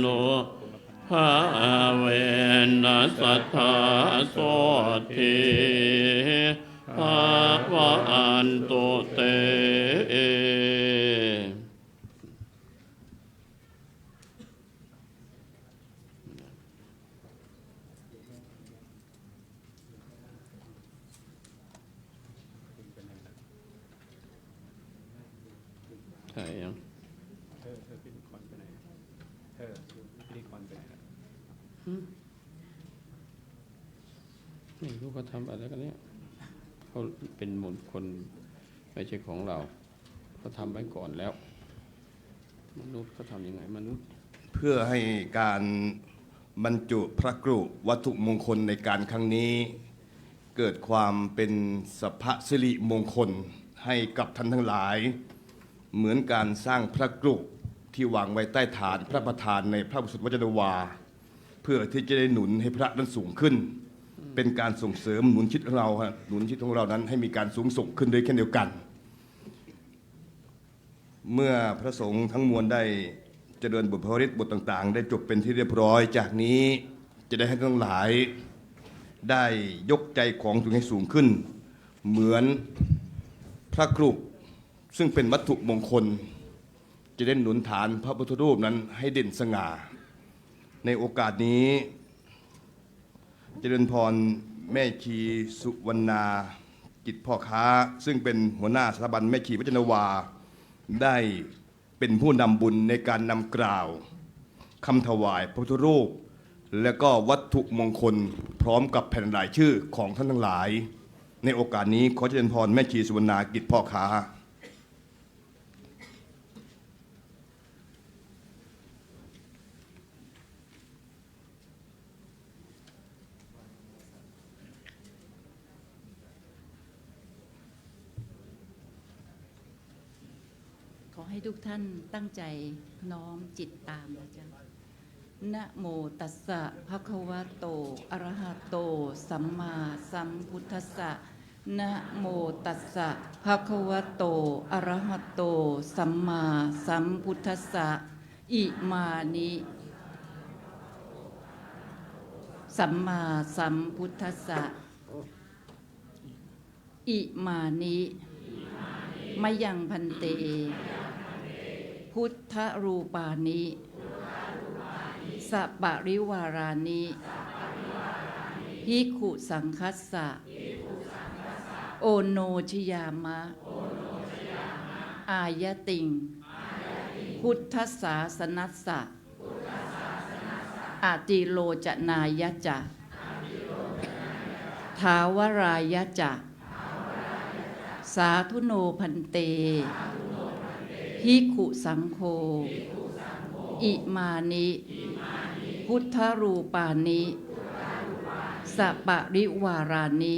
นุภาเวนัสสทาโสติภวันตุเตใช่ยังพิธีกรไปไหนพิธีกรไปไหนไม่รู้เขาทำอะไรกันเนี่ยเขาเป็นมนคนไม่ใช่ของเราเขาทำไว้ก่อนแล้วมนุษย์เขาทำยังไงมนุษย์เพื่อให้การบรรจุพระกรุวัตถุมงคลในการครั้งนี้เกิดความเป็นสัพพสิริมงคลให้กับท่านทั้งหลายเหมือนการสร้างพระกรุที่วางไว้ใต้ฐานพระประธานในพระบุตรวจนวาเพื่อที่จะได้หนุนให้พระนั้นสูงขึ้นเป็นการส่งเสริมหนุนชิดของเราหนุนชิดของเรานั้นให้มีการสูงส่งขึ้นด้วยเช่นเดียวกันเมื่อพระสงฆ์ทั้งมวลได้เจริญบทภวริตบทต่างๆได้จบเป็นที่เรียบร้อยจากนี้ จะได้ให้ทั้งหลายได้ยกใจของตัวเองให้สูงขึ้น เหมือนพระกรุซึ่งเป็นวัตถุมงคล จะได้หนุนฐานพระพุทธรูปนั้นให้เด่นสง่า ในโอกาสนี้เจริญพรแม่ชีสุวรรณาจิตพ่อค้า ซึ่งเป็นหัวหน้าสถาบันแม่ชีวัจนวาได้เป็นผู้นำบุญในการนำกล่าวคำถวายพระพุทธรูป และก็วัตถุมงคลพร้อมกับแผ่นรายชื่อของท่านทั้งหลาย ในโอกาสนี้ขอเจริญพรแม่ชีสุวรรณากิจพ่อค้าขอให้ทุกท่านตั้งใจน้อมจิตตามนะจ๊ะนะโมตัสสะภะคะวะโตอะระหะโตสัมมาสัมพุทธัสสะนะโมตัสสะภะคะวะโตอะระหะโตสัมมาสัมพุทธัสสะอิมานิสัมมาสัมพุทธัสสะอิมานิมะยังพันเตพุทธรูปานิสัปปะริวารานิภิกขุสังคัสสะโอโนชยามะอายติงพุทธศาสนัสสะอาติโลจนายะจะทาวรายะจะสาธุโนพันเตภิกขุสังโฆอิมานิพุทธรูปานิสัปปะริวารานิ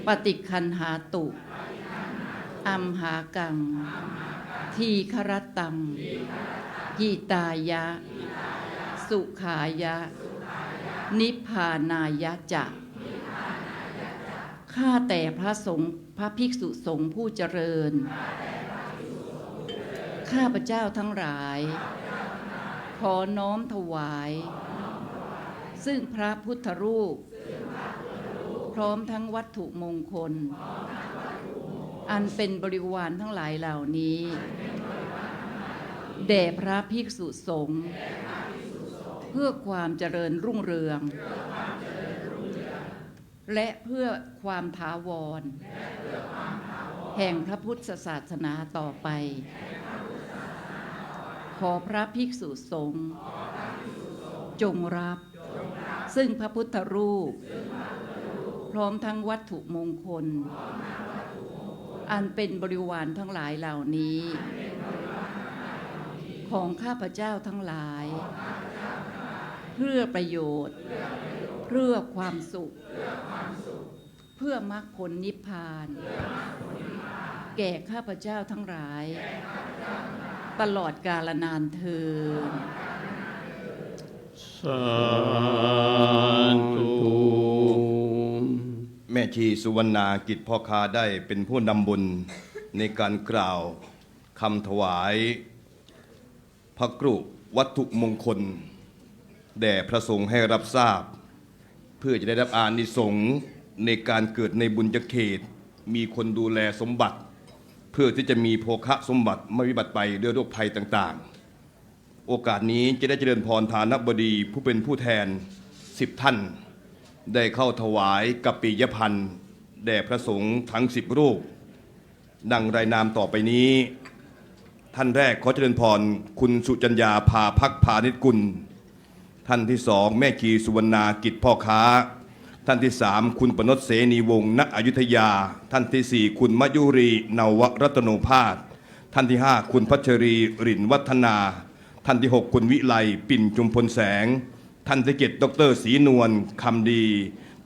ปฏิคันหาตุอัมหากังทีครตังกิตายะสุขายะนิพพานายะจะข้าแต่พระสงฆ์พระภิกษุสงฆ์ผู้เจริญข้าพเจ้าทั้งหลายขอน้อมถวายซึ่งพระพุทธรูปพร้อมทั้งวัตถุมงคลอันเป็นบริวารทั้งหลายเหล่านี้แด่พระภิกษุสงฆ์เพื่อความเจริญรุ่งเรืองและเพื่อความถาวรแห่งพระพุทธศาสนาต่อไปขอพระภิกษุสงฆ์จงรับซึ่งพระพุทธรูปพร้อมทั้งวัตถุมงคลอันเป็นบริวารทั้งหลายเหล่านี้ของข้าพเจ้าทั้งหลายเพื่อประโยชน์เพื่อความสุขเพื่อมรรคผลนิพพานแก่ข้าพเจ้าทั้งหลายตลอดกาลนานเทอญสาธุ แม่ชีสุวรรณากิจพ่อค้าได้เป็นผู้นำบุญในการกล่าวคำถวายพระกรุวัตถุมงคลแด่พระสงฆ์ให้รับทราบเพื่อจะได้รับอานิสงส์ในการเกิดในบุญญเขตมีคนดูแลสมบัติเพื่อที่จะมีโภคะสมบัติไม่วิบัติไปด้วยโรคภัยต่างๆโอกาสนี้จะได้เจริญพรฐานบดีผู้เป็นผู้แทน10 ท่านได้เข้าถวายกัปปิยพันธ์แด่พระสงฆ์ทั้ง10 รูปดังรายนามต่อไปนี้ท่านแรกขอเจริญพรคุณสุจัญญาภาภักพานิชกุลท่านที่2แม่ชีสุวรรณากิจพ่อค้าท่านที่3คุณปนชเสนีวงศ์ณอยุธยาท่านที่4คุณมยุรีนวรัตโนภาสท่านที่5คุณพัชรีรินวัฒนาท่านที่6คุณวิไลปิ่นจุมพลแสงท่านที่7ดรศรีนวลคำดี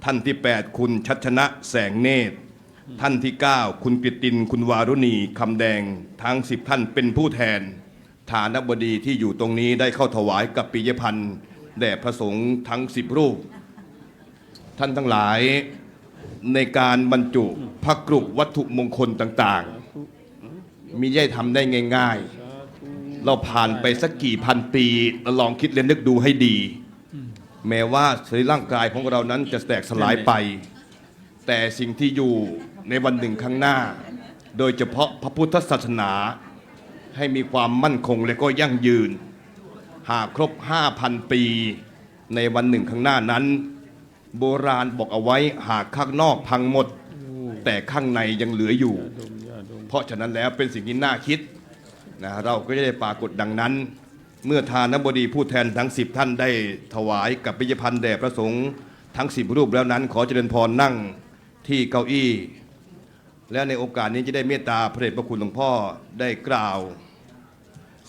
ท่านที่8คุณชัชนะแสงเนตรท่านที่9คุณกฤตินคุณวารุณีคำแดงทั้ง10ท่านเป็นผู้แทนฐานบดีที่อยู่ตรงนี้ได้เข้าถวายกัปปิยพันธ์แด่พระสงฆ์ทั้ง10 รูปท่านทั้งหลายในการบรรจุพระกรุวัตถุมงคลต่างๆมีได้ทำได้ง่ายๆเราผ่านไปสักกี่พันปีเราลองคิดและนึกดูให้ดี แม้ว่าสรีร่างกายของเรานั้นจะแตกสลายไป แต่สิ่งที่อยู่ในวันหนึ่งข้างหน้า โดยเฉพาะพระพุทธศาสนาให้มีความมั่นคงและก็ยั่งยืน หากครบ 5,000 ปีในวันหนึ่งข้างหน้านั้น โบราณบอกเอาไว้หากข้างนอกพังหมด แต่ข้างในยังเหลืออยู่ เพราะฉะนั้นแล้วเป็นสิ่งที่น่าคิดนะเราก็จะได้ปรากฏดังนั้น เมื่อทานบดีผู้แทนทั้ง10ท่านได้ถวายกับปิยพันธ์แด่พระสงฆ์ทั้ง10รูปแล้วนั้นขอเจริญพรนั่งที่เก้าอี้และในโอกาสนี้จะได้เมตตาพระเดชพระคุณหลวงพ่อได้กล่าว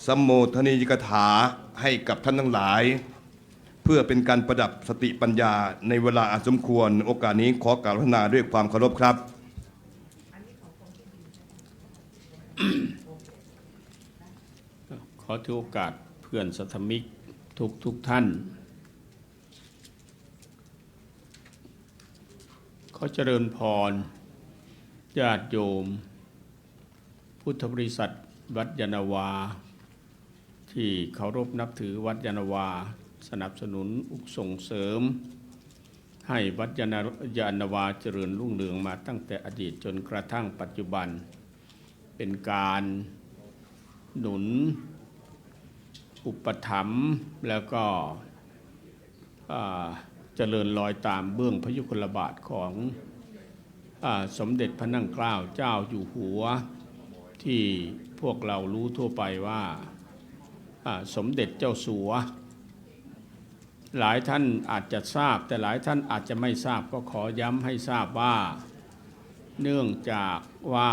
สัมโมทนียกถาให้กับท่านทั้งหลาย เพื่อเป็นการประดับสติปัญญาในเวลาอันสมควรโอกาสนี้ขอกราบพระนาด้วยความเคารพครับ ขอถือโอกาสเพื่อนสัทธมิกทุกท่านขอเจริญพรญาติโยมพุทธบริษัทวัดยานนาวาที่เคารพนับถือวัดยานนาวาสนับสนุนส่งเสริมให้วัดยานนาวาเจริญรุ่งเรืองมาตั้งแต่อดีตจนกระทั่งปัจจุบันเป็นการหนุนอุปถัมภ์แล้วก็เจริญรอยตามเบื้องพระยุคลบาทของสมเด็จพระนั่งเกล้าเจ้าอยู่หัวที่พวกเรารู้ทั่วไปว่าสมเด็จเจ้าสัวหลายท่านอาจจะทราบแต่หลายท่านอาจจะไม่ทราบก็ขอย้ำให้ทราบว่าเนื่องจากว่า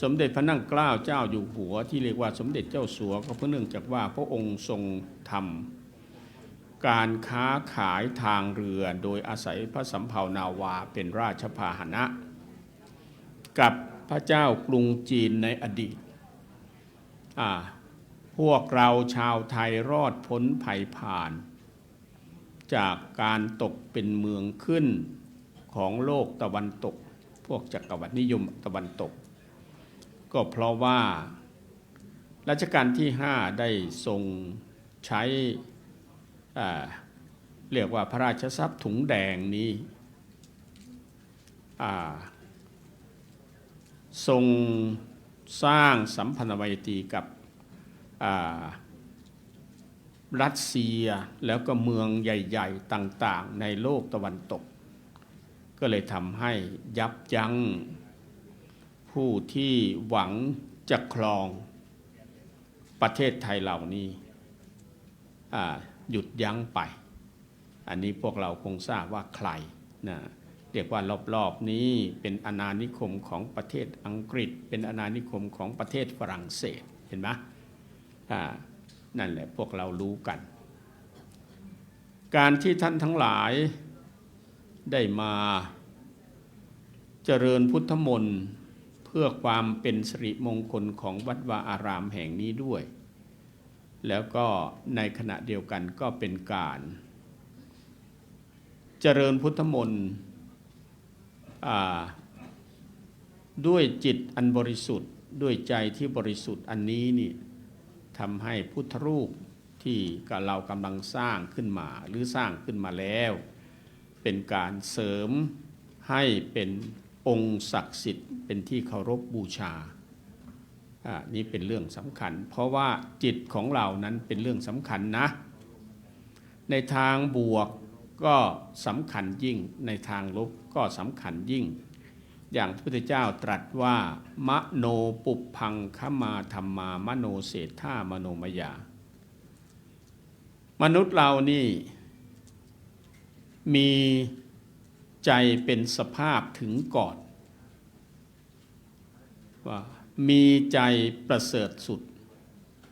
สมเด็จพระนั่งเกล้าเจ้าอยู่หัวที่เรียกว่าสมเด็จเจ้าสัวก็เพราะเนื่องจากว่าพระองค์ทรงทำการค้าขายทางเรือโดยอาศัยพระสำเภานาวาเป็นราชพาหนะกับพระเจ้ากรุงจีนในอดีตพวกเราชาวไทยรอดพ้นภัยผ่านจากการตกเป็นเมืองขึ้นของโลกตะวันตกพวกจักรวรรดินิยมตะวันตกก็เพราะว่ารัชกาลที่5ได้ทรงใช้เรียกว่าพระราชทรัพย์ถุงแดงนี้ทรงสร้างสัมพันธไมตรีกับรัสเซียแล้วก็เมืองใหญ่ๆต่างๆในโลกตะวันตกก็เลยทำให้ยับยั้งผู้ที่หวังจะครองประเทศไทยเหล่านี้หยุดยั้งไปอันนี้พวกเราคงทราบว่าใครนะเรียกว่ารอบๆนี้เป็นอาณานิคมของประเทศอังกฤษเป็นอาณานิคมของประเทศฝรั่งเศสเห็นไหมนั่นแหละพวกเรารู้กันการที่ท่านทั้งหลายได้มาเจริญพุทธมนต์เพื่อความเป็นสิริมงคลของวัดวาอารามแห่งนี้ด้วยแล้วก็ในขณะเดียวกันก็เป็นการเจริญพุทธมนต์ด้วยจิตอันบริสุทธิ์ด้วยใจที่บริสุทธิ์อันนี้นี่ทำให้พุทธรูปที่เรากำลังสร้างขึ้นมาหรือสร้างขึ้นมาแล้วเป็นการเสริมให้เป็นองค์ศักดิ์สิทธิ์เป็นที่เคารพบูชานี่เป็นเรื่องสำคัญเพราะว่าจิตของเรานั้นเป็นเรื่องสำคัญนะในทางบวกก็สำคัญยิ่งในทางลบก็สำคัญยิ่งอย่างพระพุทธเจ้าตรัสว่ามโนปุพพังคมาธรรมามโนเศรษฐามโนมยามนุษย์เรานี่มีใจเป็นสภาพถึงก่อนว่ามีใจประเสริฐสุด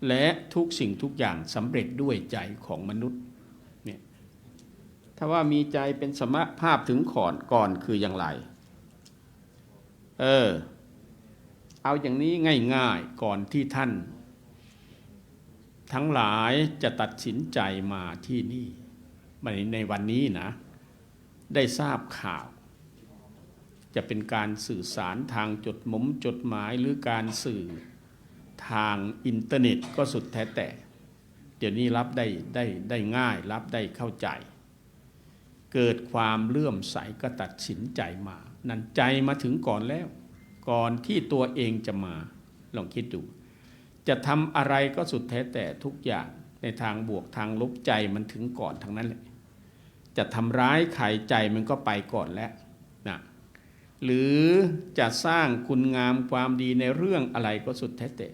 และทุกสิ่งทุกอย่างสำเร็จด้วยใจของมนุษย์เนี่ยถ้าว่ามีใจเป็นสภาพถึงก่อนคืออย่างไรเอาอย่างนี้ง่ายๆก่อนที่ท่านทั้งหลายจะตัดสินใจมาที่นี่ในวันนี้นะได้ทราบข่าวจะเป็นการสื่อสารทางจดหมายหรือการสื่อทางอินเทอร์เน็ตก็สุดแท้แต่ เดี๋ยวนี้รับได้ง่ายรับได้เข้าใจ เกิดความเลื่อมใสก็ตัดสินใจมานั่นใจมาถึงก่อนแล้วก่อนที่ตัวเองจะมาลองคิดดูจะทำอะไรก็สุดแท้แต่ทุกอย่างในทางบวกทางลบใจมันถึงก่อนทั้งนั้นแหละจะทำร้ายใครใจมันก็ไปก่อนแล้วนะหรือจะสร้างคุณงามความดีในเรื่องอะไรก็สุดแท้แต่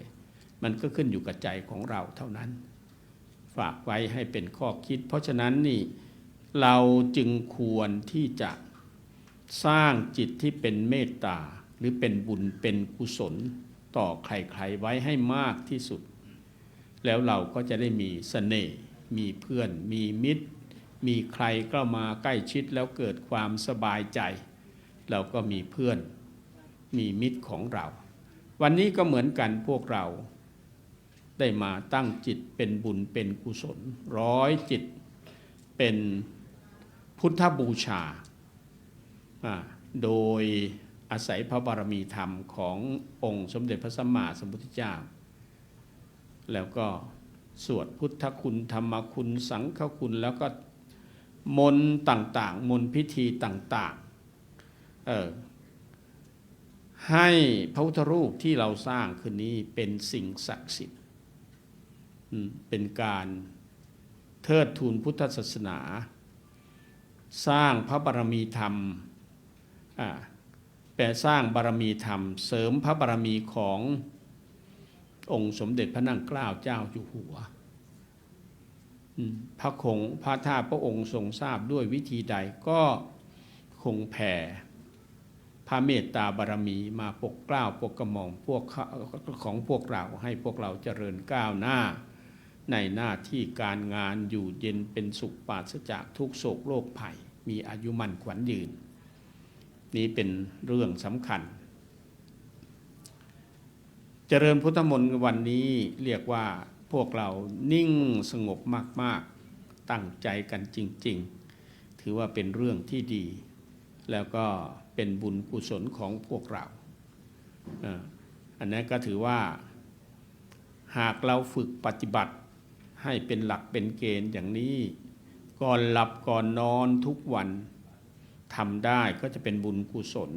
มันก็ขึ้นอยู่กับใจของเราเท่านั้นฝากไว้ให้เป็นข้อคิดเพราะฉะนั้นนี่เราจึงควรที่จะสร้างจิตที่เป็นเมตตาหรือเป็นบุญเป็นกุศลต่อใครๆไว้ให้มากที่สุดแล้วเราก็จะได้มีเสน่ห์มีเพื่อนมีมิตรมีใครก็มาใกล้ชิดแล้วเกิดความสบายใจเราก็มีเพื่อนมีมิตรของเราวันนี้ก็เหมือนกันพวกเราได้มาตั้งจิตเป็นบุญเป็นกุศลร้อยจิตเป็นพุทธบูชาโดยอาศัยพระบารมีธรรมขององค์สมเด็จพระสัมมาสัมพุทธเจ้าแล้วก็สวดพุทธคุณธรรมคุณสังฆคุณแล้วก็มนต์ต่างๆมนต์พิธีต่างๆให้พระพุทธรูปที่เราสร้างขึ้นนี้เป็นสิ่งศักดิ์สิทธิ์เป็นการเทิดทูนพุทธศาสนาสร้างพระบารมีธรรมแปลสร้างบารมีธรรมเสริมพระบารมีขององค์สมเด็จพระนั่งเกล้าเจ้าอยู่หัวพระถ้าพระองค์ทรงทราบด้วยวิธีใดก็คงแผ่พระเมตตาบารมีมาปกเกล้าปกกระหม่อมของพวกเราให้พวกเราเจริญก้าวหน้าในหน้าที่การงานอยู่เย็นเป็นสุขปราศจากทุกโศกโรคภัยมีอายุมั่นขวัญยืนนี้เป็นเรื่องสำคัญเจริญพุทธมนต์วันนี้เรียกว่าพวกเรานิ่งสงบมากๆตั้งใจกันจริงๆถือว่าเป็นเรื่องที่ดีแล้วก็เป็นบุญกุศลของพวกเราอันนั้นก็ถือว่าหากเราฝึกปฏิบัติให้เป็นหลักเป็นเกณฑ์อย่างนี้ก่อนหลับก่อนนอนทุกวันทำได้ก็จะเป็นบุญกุศล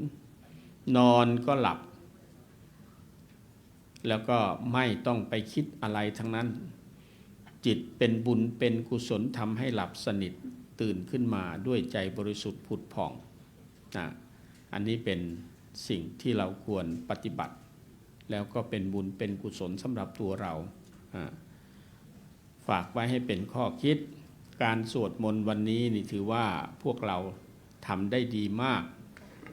นอนก็หลับแล้วก็ไม่ต้องไปคิดอะไรทั้งนั้นจิตเป็นบุญเป็นกุศลทำให้หลับสนิทตื่นขึ้นมาด้วยใจบริสุทธิ์ผุดผ่องอันนี้เป็นสิ่งที่เราควรปฏิบัติแล้วก็เป็นบุญเป็นกุศลสำหรับตัวเราฝากไว้ให้เป็นข้อคิดการสวดมนต์วันนี้นี่ถือว่าพวกเราทำได้ดีมาก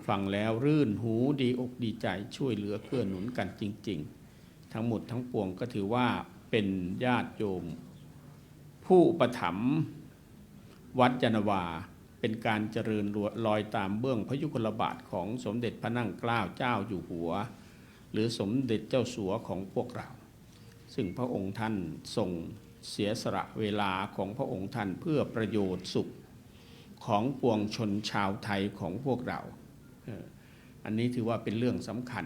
ฟังแล้วรื่นหูดีอกดีใจช่วยเหลือเกื้อหนุนกันจริงๆทั้งหมดทั้งปวงก็ถือว่าเป็นญาติโยมผู้อุปถัมภ์วัดยานนาวาเป็นการเจริญรอยตามเบื้องพระยุคลบาทของสมเด็จพระนั่งเกล้าเจ้าอยู่หัวหรือสมเด็จเจ้าสัวของพวกเราซึ่งพระองค์ท่านทรงเสียสละเวลาของพระองค์ท่านเพื่อประโยชน์สุขของปวงชนชาวไทยของพวกเราอันนี้ถือว่าเป็นเรื่องสำคัญ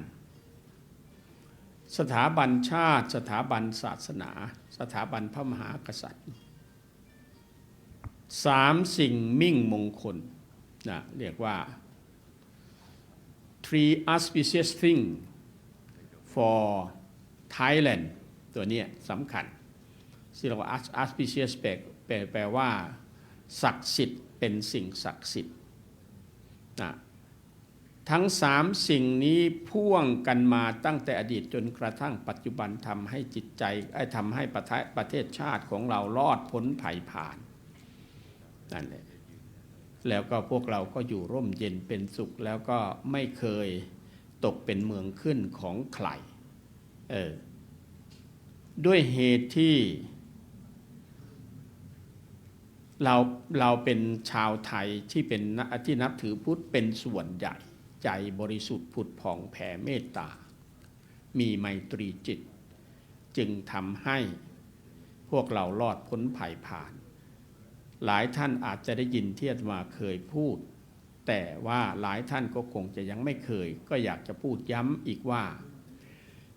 สถาบันชาติสถาบันศาสนาสถาบันพระมหากษัตริย์3 สิ่งมิ่งมงคลเรียกว่า three auspicious things for Thailand ตัวนี้สำคัญที่เราว่า auspicious แปลว่าศักดิ์สิทธิ์เป็นสิ่งศักดิ์สิทธิ์ทั้ง3 สิ่งนี้พ่วงกันมาตั้งแต่อดีตจนกระทั่งปัจจุบันทำให้จิตใจทำให้ประเทศชาติของเรารอดพ้นภัยผ่านนั่นแหละแล้วก็พวกเราก็อยู่ร่มเย็นเป็นสุขแล้วก็ไม่เคยตกเป็นเมืองขึ้นของใครด้วยเหตุที่เราเป็นชาวไทยที่นับถือพุทธเป็นส่วนใหญ่ใจบริสุทธิ์ผุดผ่องแผ่เมตตามีไมตรีจิตจึงทำให้พวกเรารอดพ้นภัยผ่านหลายท่านอาจจะได้ยินที่อาตมาเคยพูดแต่ว่าหลายท่านก็คงจะยังไม่เคยก็อยากจะพูดย้ำอีกว่า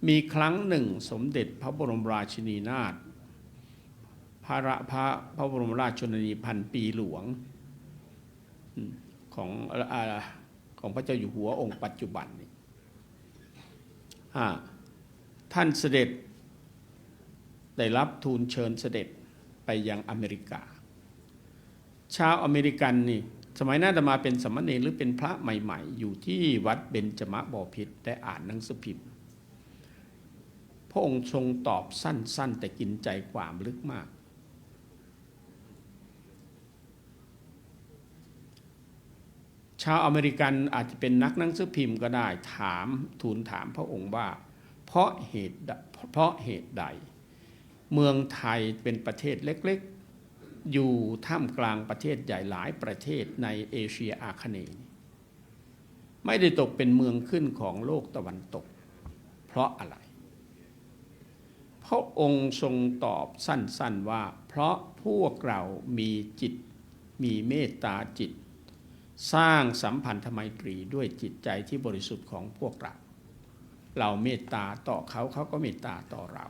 มีครั้งหนึ่งสมเด็จพระบรมราชินีนาถ พระบรมราชชนนีพันปีหลวงของพระเจ้าอยู่หัวองค์ปัจจุบันนี้ท่านเสด็จได้รับทูลเชิญเสด็จไปยังอเมริกาชาวอเมริกันนี่สมัยนั้นอาตมาเป็นสามเณรหรือเป็นพระใหม่ๆอยู่ที่วัดเบญจมบพิตรได้อ่านหนังสือพิมพ์พระองค์ทรงตอบสั้นๆแต่กินใจความลึกมากชาวอเมริกันอาจจะเป็นนักหนังสือพิมพ์ก็ได้ทูลถามพระองค์ว่าเพราะเหตุใดเมืองไทยเป็นประเทศเล็กๆอยู่ท่ามกลางประเทศใหญ่หลายประเทศในเอเชียอาคเนย์ไม่ได้ตกเป็นเมืองขึ้นของโลกตะวันตกเพราะอะไรพระองค์ทรงตอบสั้นๆว่าเพราะพวกเรามีจิตมีเมตตาจิตสร้างสัมพันธไมตรีด้วยจิตใจที่บริสุทธิ์ของพวกเราเมตตาต่อเขาเขาก็เมตตาต่อเรา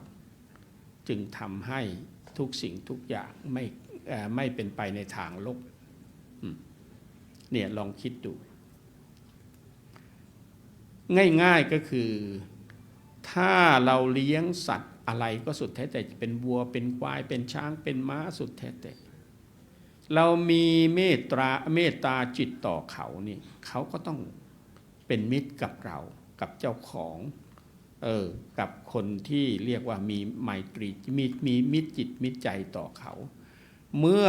จึงทำให้ทุกสิ่งทุกอย่างไม่เป็นไปในทางลบเนี่ยลองคิดดูง่ายๆก็คือถ้าเราเลี้ยงสัตว์อะไรก็สุดแท้แต่จะเป็นวัวเป็นควายเป็นช้างเป็นม้าสุดแท้แต่เรามีเมตตาจิตต่อเขานี่เขาก็ต้องเป็นมิตรกับเรากับเจ้าของกับคนที่เรียกว่ามีไมตรีมีมิตรจิตมิตรใจต่อเขาเมื่อ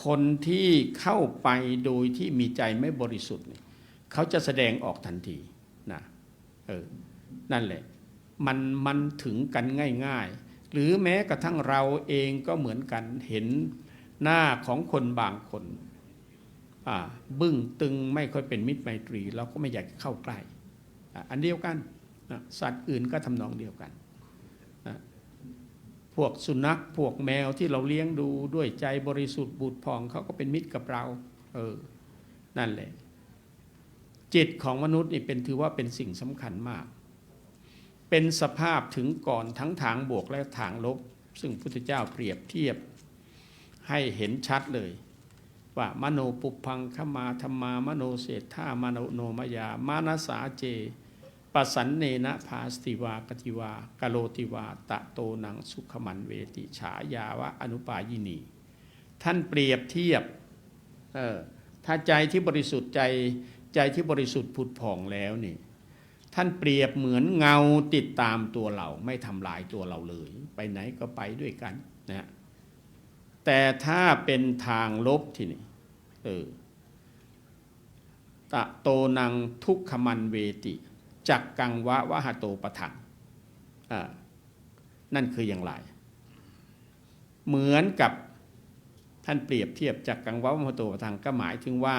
คนที่เข้าไปโดยที่มีใจไม่บริสุทธิ์เขาจะแสดงออกทันทีนะนั่นแหละมันถึงกันง่ายๆหรือแม้กระทั่งเราเองก็เหมือนกันเห็นหน้าของคนบางคนบึ้งตึงไม่ค่อยเป็นมิตรไมตรีเราก็ไม่อยากเข้าใกล้อันเดียวกันสัตว์อื่นก็ทำนองเดียวกันพวกสุนัขพวกแมวที่เราเลี้ยงดูด้วยใจบริสุทธิ์บูดผ่องเขาก็เป็นมิตรกับเรานั่นแหละจิตของมนุษย์นี่ถือว่าเป็นสิ่งสำคัญมากเป็นสภาพถึงก่อนทั้งทางบวกและทางลบซึ่งพุทธเจ้าเปรียบเทียบให้เห็นชัดเลยว่ามโนปุพพังขมาธรรมามโนเศรษฐามโนมยามานาสาเจปสันเนนะภาสติวากติวากโลติวาตะโตนังสุขมันเวติฉายาวะอนุปายินีท่านเปรียบเทียบถ้าใจที่บริสุทธิ์ใจที่บริสุทธิ์ผุดผ่องแล้วนี่ท่านเปรียบเหมือนเงาติดตามตัวเราไม่ทำลายตัวเราเลยไปไหนก็ไปด้วยกันนะแต่ถ้าเป็นทางลบที่นี่ตะโตนังทุกขมันเวติจักกังวะวะหะโตปะทังนั่นคืออย่างไรเหมือนกับท่านเปรียบเทียบจักกังวะวะหะโตปะทังก็หมายถึงว่า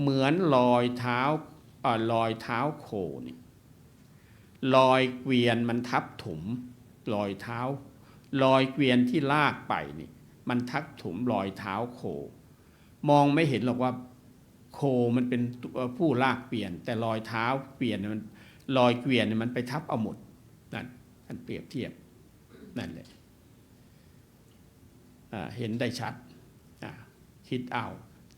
เหมือนรอยเท้าโคนี่รอยเกวียนมันทับถมรอยเท้ารอยเกวียนที่ลากไปนี่มันทับถมรอยเท้าโคมองไม่เห็นหรอกว่าโคมันเป็นผู้ลากเกวียนแต่รอยเท้าเกวียนมันรอยเกวียนมันไปทับเอาหมดนั่นท่านเปรียบเทียบนั่นเลยเห็นได้ชัดคิดเอา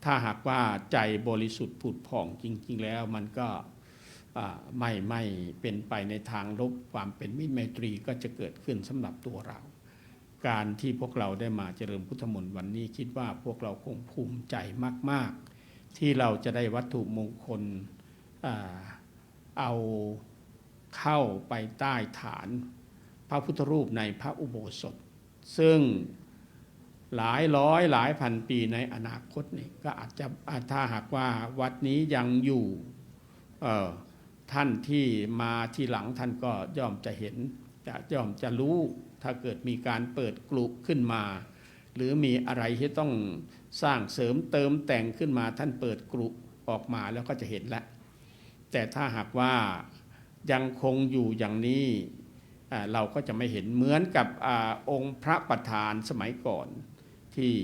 ถ้าหากว่าใจบริสุทธิ์ผุดผ่องจริงๆแล้วมันก็ไม่เป็นไปในทางลบความเป็นมิตรไมตรีก็จะเกิดขึ้นสำหรับตัวเราการที่พวกเราได้มาเจริญพุทธมนต์วันนี้คิดว่าพวกเราคงภูมิใจมากๆที่เราจะได้วัตถุมงคลเอาเข้าไปใต้ฐานพระพุทธรูปในพระอุโบสถซึ่งหลายร้อยหลายพันปีในอนาคตนี่ก็อาจจะถ้าหากว่าวัดนี้ยังอยู่ท่านที่มาทีหลังท่านก็ย่อมจะเห็นย่อมจะรู้ถ้าเกิดมีการเปิดกลุ่มขึ้นมาหรือมีอะไรที่ต้องสร้างเสริมเติมแต่งขึ้นมาท่านเปิดกลุ่มออกมาแล้วก็จะเห็นแล้วแต่ถ้าหากว่ายังคงอยู่อย่างนี้เราก็จะไม่เห็นเหมือนกับองค์พระประธานสมัยก่อนที่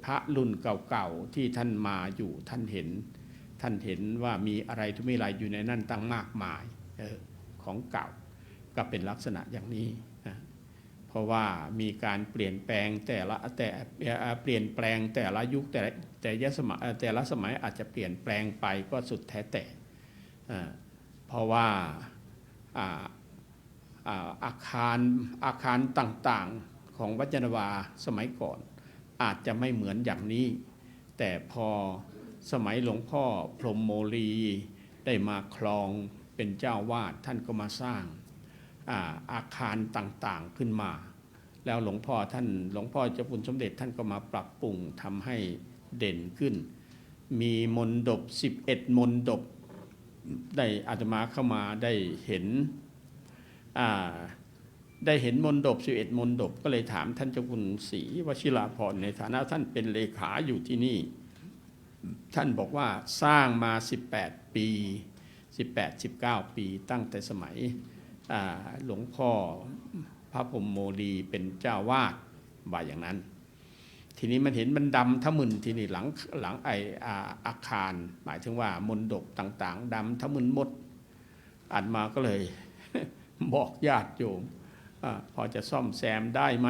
พระรุ่นเก่าๆที่ท่านมาอยู่ท่านเห็นว่ามีอะไรทุกอย่างอยู่ในนั้นตั้งมากมายของเก่าก็เป็นลักษณะอย่างนี้พ ราะว่ามีการเปลี่ยนแปลงแต่เปลี่ยนแปลงแต่ละยุคแต่ละสมัยอาจจะเปลี่ยนแปลงไปก็สุดแท้แต่เพราะว่าอาคารต่างๆของวัดยานนาวาสมัยก่อนอาจจะไม่เหมือนอย่างนี้แต่พอสมัยหลวงพ่อพรหมโมลีได้มาครองเป็นเจ้าวาดท่านก็มาสร้างอาคารต่างๆขึ้นมาแล้วหลวงพ่อเจ้าคุณสมเด็จท่านก็มาปรับปรุงทำให้เด่นขึ้นมีมณฑป11มณฑปได้อาตมาเข้ามาได้เห็นมณฑป11มณฑปก็เลยถามท่านเจ้าคุณศรีวชิราภรณ์ในฐานะท่านเป็นเลขาอยู่ที่นี่ท่านบอกว่าสร้างมา18 ปี 19 ปีตั้งแต่สมัยหลวงพ่อพระพรหมโมลีเป็นเจ้าวาดว่าอย่างนั้นทีนี้มันเห็นมันดำทะมึนทีนี้หลังอาคารหมายถึงว่ามณฑปต่างๆดำทะมึนหมดอาตมาก็เลย บอกญาติโยมพอจะซ่อมแซมได้ไหม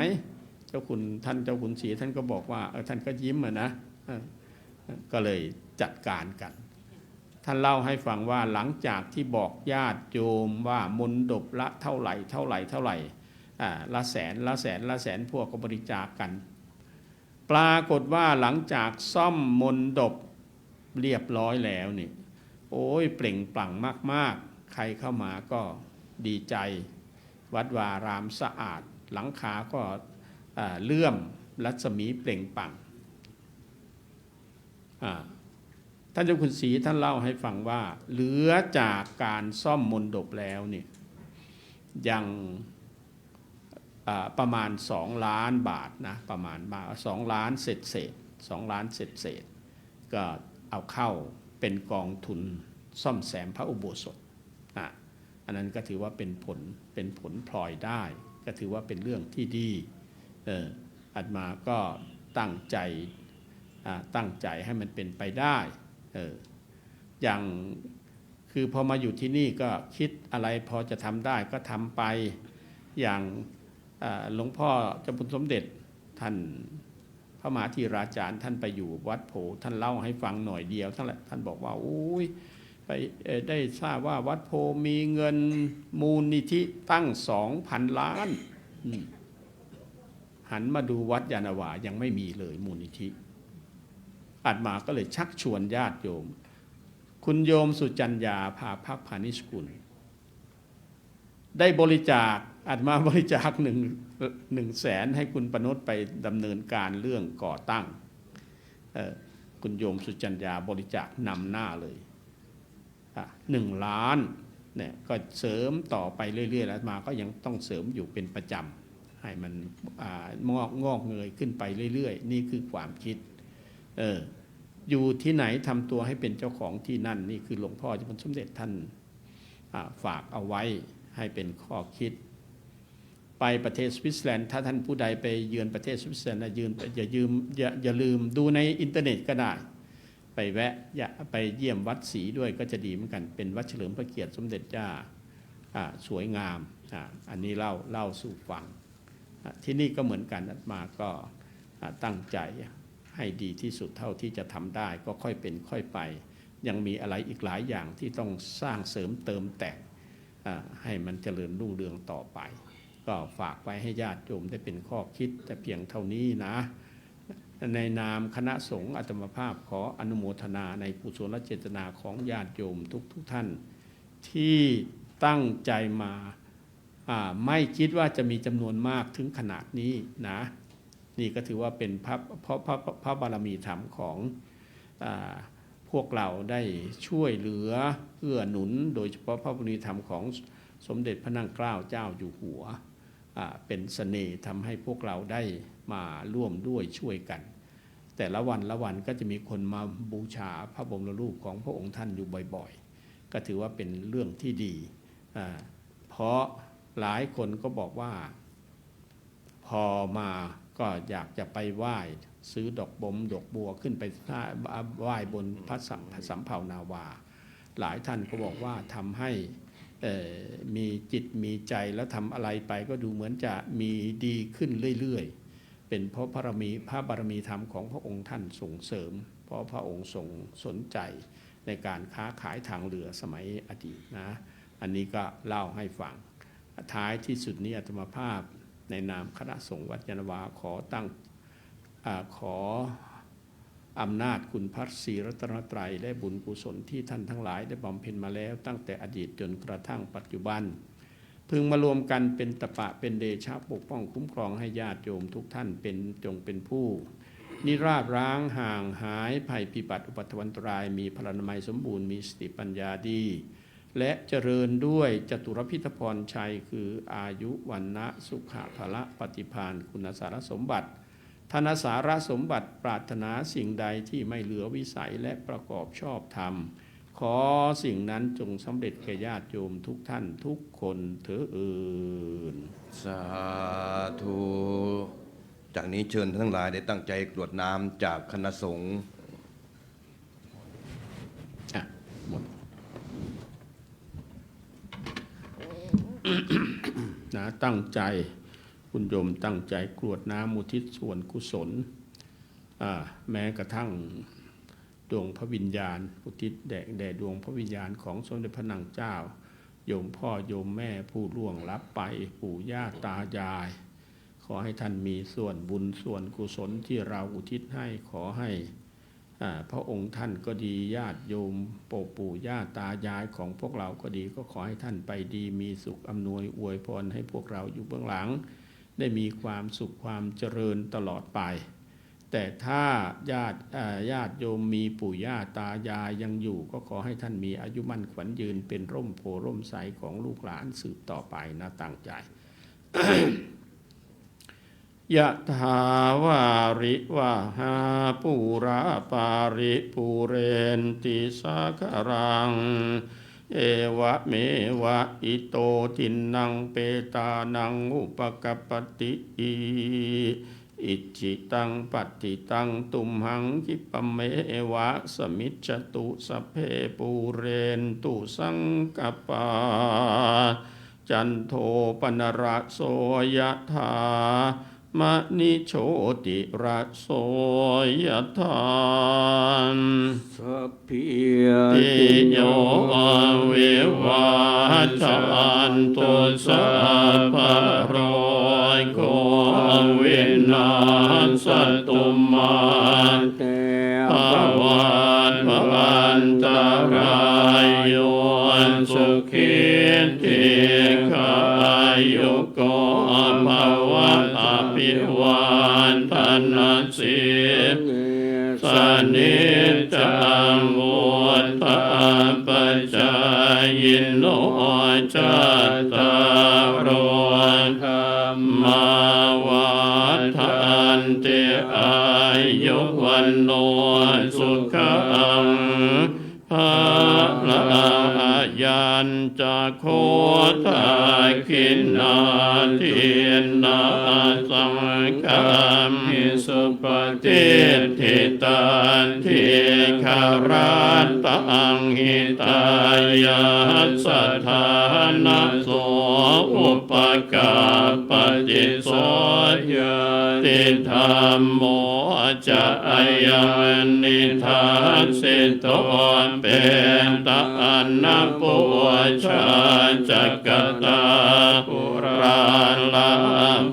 เจ้าคุณศรีท่านก็บอกว่าท่านก็ยิ้มนะก็เลยจัดการกันท่านเล่าให้ฟังว่าหลังจากที่บอกญาติโยมว่ามณฑปละเท่าไหร่ละแสนพวกก็บริจาคกันปรากฏว่าหลังจากซ่อมมณฑปเรียบร้อยแล้วนี่โอ้ยเปล่งปลั่งมากๆใครเข้ามาก็ดีใจวัดวารามสะอาดหลังคาก็เลื่อมรัศมีเปล่งปลั่งท่านเจ้าคุณศรีท่านเล่าให้ฟังว่าเหลือจากการซ่อมมณฑปแล้วเนี่ยยังประมาณ2 ล้านบาทนะประมาณ2 ล้านเศษ2 ล้านเศษก็เอาเข้าเป็นกองทุนซ่อมแซมพระอุโบสถอันนั้นก็ถือว่าเป็นผลพลอยได้ก็ถือว่าเป็นเรื่องที่ดีอาตมาก็ตั้งใจให้มันเป็นไปได้อย่างคือพอมาอยู่ที่นี่ก็คิดอะไรพอจะทำได้ก็ทำไปอย่างหลวงพ่อเจ้าคุณสมเด็จท่านพระมหาธีราจารย์ท่านไปอยู่วัดโพท่านเล่าให้ฟังหน่อยเดียวท่านบอกว่าโอ้ยไปได้ทราบว่าวัดโพมีเงินมูลนิธิตั้ง 2,000 ล้านหันมาดูวัดยานนาวายังไม่มีเลยมูลนิธิอาตมาก็เลยชักชวนญาติโยมคุณโยมสุจัญญาภาภักพานิชกุลได้บริจาคอาตมาบริจาค100,000ให้คุณปนดไปดำเนินการเรื่องก่อตั้งคุณโยมสุจัญญาบริจาคนำหน้าเลย1 ล้านเนี่ยก็เสริมต่อไปเรื่อยๆแล้วมาก็ยังต้องเสริมอยู่เป็นประจำให้มันงอกเงยขึ้นไปเรื่อยๆนี่คือความคิดอยู่ที่ไหนทำตัวให้เป็นเจ้าของที่นั่นนี่คือหลวงพ่อเจ้าคุณสมเด็จท่านฝากเอาไว้ให้เป็นข้อคิดไปประเทศสวิตเซอร์แลนด์ถ้าท่านผู้ใดไปเยือนประเทศสวิตเซอร์แลนด์อย่าลืมดูในอินเทอร์เน็ตก็ได้ไปแวะไปเยี่ยมวัดศรีด้วยก็จะดีเหมือนกันเป็นวัดเฉลิมพระเกียรติสมเด็จย่าสวยงามอันนี้เล่าสู่ฟังที่นี่ก็เหมือนกันอาตมาก็ตั้งใจให้ดีที่สุดเท่าที่จะทำได้ก็ค่อยเป็นค่อยไปยังมีอะไรอีกหลายอย่างที่ต้องสร้างเสริมเติมแต่งให้มันเจริญรุ่งเรืองต่อไปก็ฝากไว้ให้ญาติโยมได้เป็นข้อคิดแต่เพียงเท่านี้นะในนามคณะสงฆ์อาตมาภาพขออนุโมทนาในกุศลเจตนาของญาติโยมทุกท่านที่ตั้งใจมาไม่คิดว่าจะมีจำนวนมากถึงขนาดนี้นะนี่ก็ถือว่าเป็นพระบารมีธรรมของพวกเราได้ช่วยเหลือเอื้อหนุนโดยเฉพาะพระบารมีธรรมของสมเด็จพระนั่งเกล้าเจ้าอยู่หัวเป็นเสน่ห์ทำให้พวกเราได้มาร่วมด้วยช่วยกันแต่ละวันก็จะมีคนมาบูชาพระบรมรูปของพระองค์ท่านอยู่บ่อยๆก็ถือว่าเป็นเรื่องที่ดีเพราะหลายคนก็บอกว่าพอมาก็อยากจะไปไหว้ซื้อดอกบัวขึ้นไปไหว้บนพระสัมภาวนาวาหลายท่านก็บอกว่าทำให้ มีจิตมีใจแล้วทำอะไรไปก็ดูเหมือนจะมีดีขึ้นเรื่อยๆเป็นเพราะพระบารมีธรรมของพระองค์ท่านส่งเสริมเพราะพระองค์ทรงสนใจในการค้าขายทางเรือสมัยอดีตนะอันนี้ก็เล่าให้ฟังท้ายที่สุดนี้อาตมาภาพในนามคณะสงฆ์วัดยานนาวาขออำนาจคุณพระศรีรัตนตรัยและบุญกุศลที่ท่านทั้งหลายได้บำเพ็ญมาแล้วตั้งแต่อดีตจนกระทั่งปัจจุบันพึงมารวมกันเป็นตปะเป็นเดชะปกป้องคุ้มครองให้ญาติโยมทุกท่านจงเป็นผู้นิราบร้างห่างหายภัยพิบัติอุปัตถวันตรายมีพลานามัยสมบูรณ์มีสติปัญญาดีและเจริญด้วยจตุรพิธพรชัยคืออายุวันนะสุขะพละปฏิภาณคุณสารสมบัติธนสารสมบัติปรารถนาสิ่งใดที่ไม่เหลือวิสัยและประกอบชอบธรรมขอสิ่งนั้นจงสำเร็จแก่ญาติโยมทุกท่านทุกคนเถิด สาธุจากนี้เชิญท่านทั้งหลายได้ตั้งใจกรวดน้ำจากคณะสงฆ์ หมด นะตั้งใจคุณโยมตั้งใจกรวดน้ำอุทิศส่วนกุศลแม้กระทั่งดวงพระวิญญาณอุทิศแด่ดวงพระวิญญาณของสมเด็จพระนางเจ้าโยมพ่อโยมแม่ผู้ล่วงลับไปปู่ย่าตายายขอให้ท่านมีส่วนบุญส่วนกุศลที่เราอุทิศให้ขอให้พระองค์ท่านก็ดีญาติโยมปู่ย่าตายายของพวกเราก็ดีก็ขอให้ท่านไปดีมีสุขอำนวยอวยพรให้พวกเราอยู่เบื้องหลังได้มีความสุขความเจริญตลอดไปแต่ถ้าญาติโยมมีปู่ย่าตายายยังอยู่ก็ขอให้ท่านมีอายุมั่นขวัญยืนเป็นร่มโพร่มใสของลูกหลานสืบต่อไปนะตั้งใจ ยะถาวาริวะหาปูราปาริปูเรนติสาคารังเอวะเมวะอิโตทินังเปตานังอุปกัปปติอิจิตังปัตติตังตุมหังคิปะเมวะสมิจจตุสัพเพปูเรนตุสังกปาจันโทปนระโสยะถามณิโชติระโสยถานสัพพิย ติ ติ โย โย วิวัชชันตุสัพพะโรโควินาศตุมาเตเตภวันภวันตรายโยสุขิติขายุโกภวันอภิวันธนาสิสนิจจังวุฒาปัจจายโนจัตตารโอธรรมาวัฏันติอายุวันโนสุขังภาลังยัญจะโคทาคินาทินาสังฆามิสุปฏิทิตันทิคารัตตังหิตายาสัทธานาโสอุปการปฏิโสยติธรรมโมจะอายังนิทัสสิโตเป็นตานาปุชาจักตาปุราลา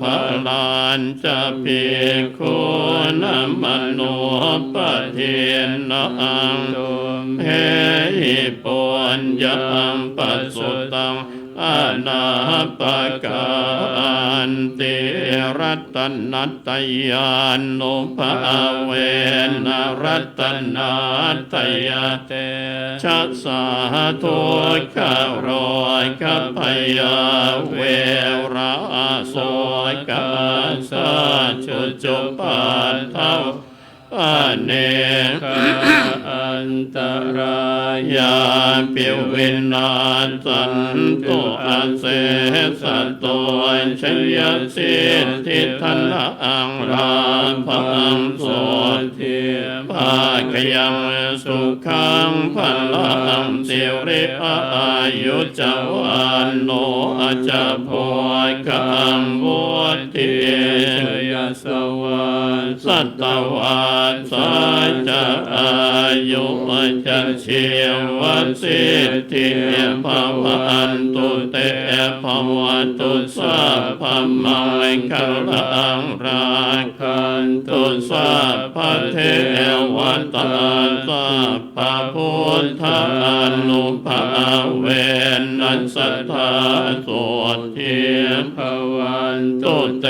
ภลานจะภิกขุนัมมโนปะเทนังเฮหิปุญญังปัสสุตังอนาปการติรัตนัตยานุภาเวนรัตนัตยาเตชัสสะทุกขโรยกัพยาเวราโสกัสสะจุจุปัฏฐาเนก นตรายาปิวินาสันตุอาเสสะโตชยสิทธิทันอังราพังโสทิภาคยังสุขังพลังสิริอายุจวันโนอจโพกังวุติยสวัสสัตวันสัจอายุจะเชียวสิทธิภวันตุเตภวันตุสัพพมังคังราคันตุสัพพเทวตาสัพพพุทธานุภาเวนัสสัทธาโสทิภวันตุเต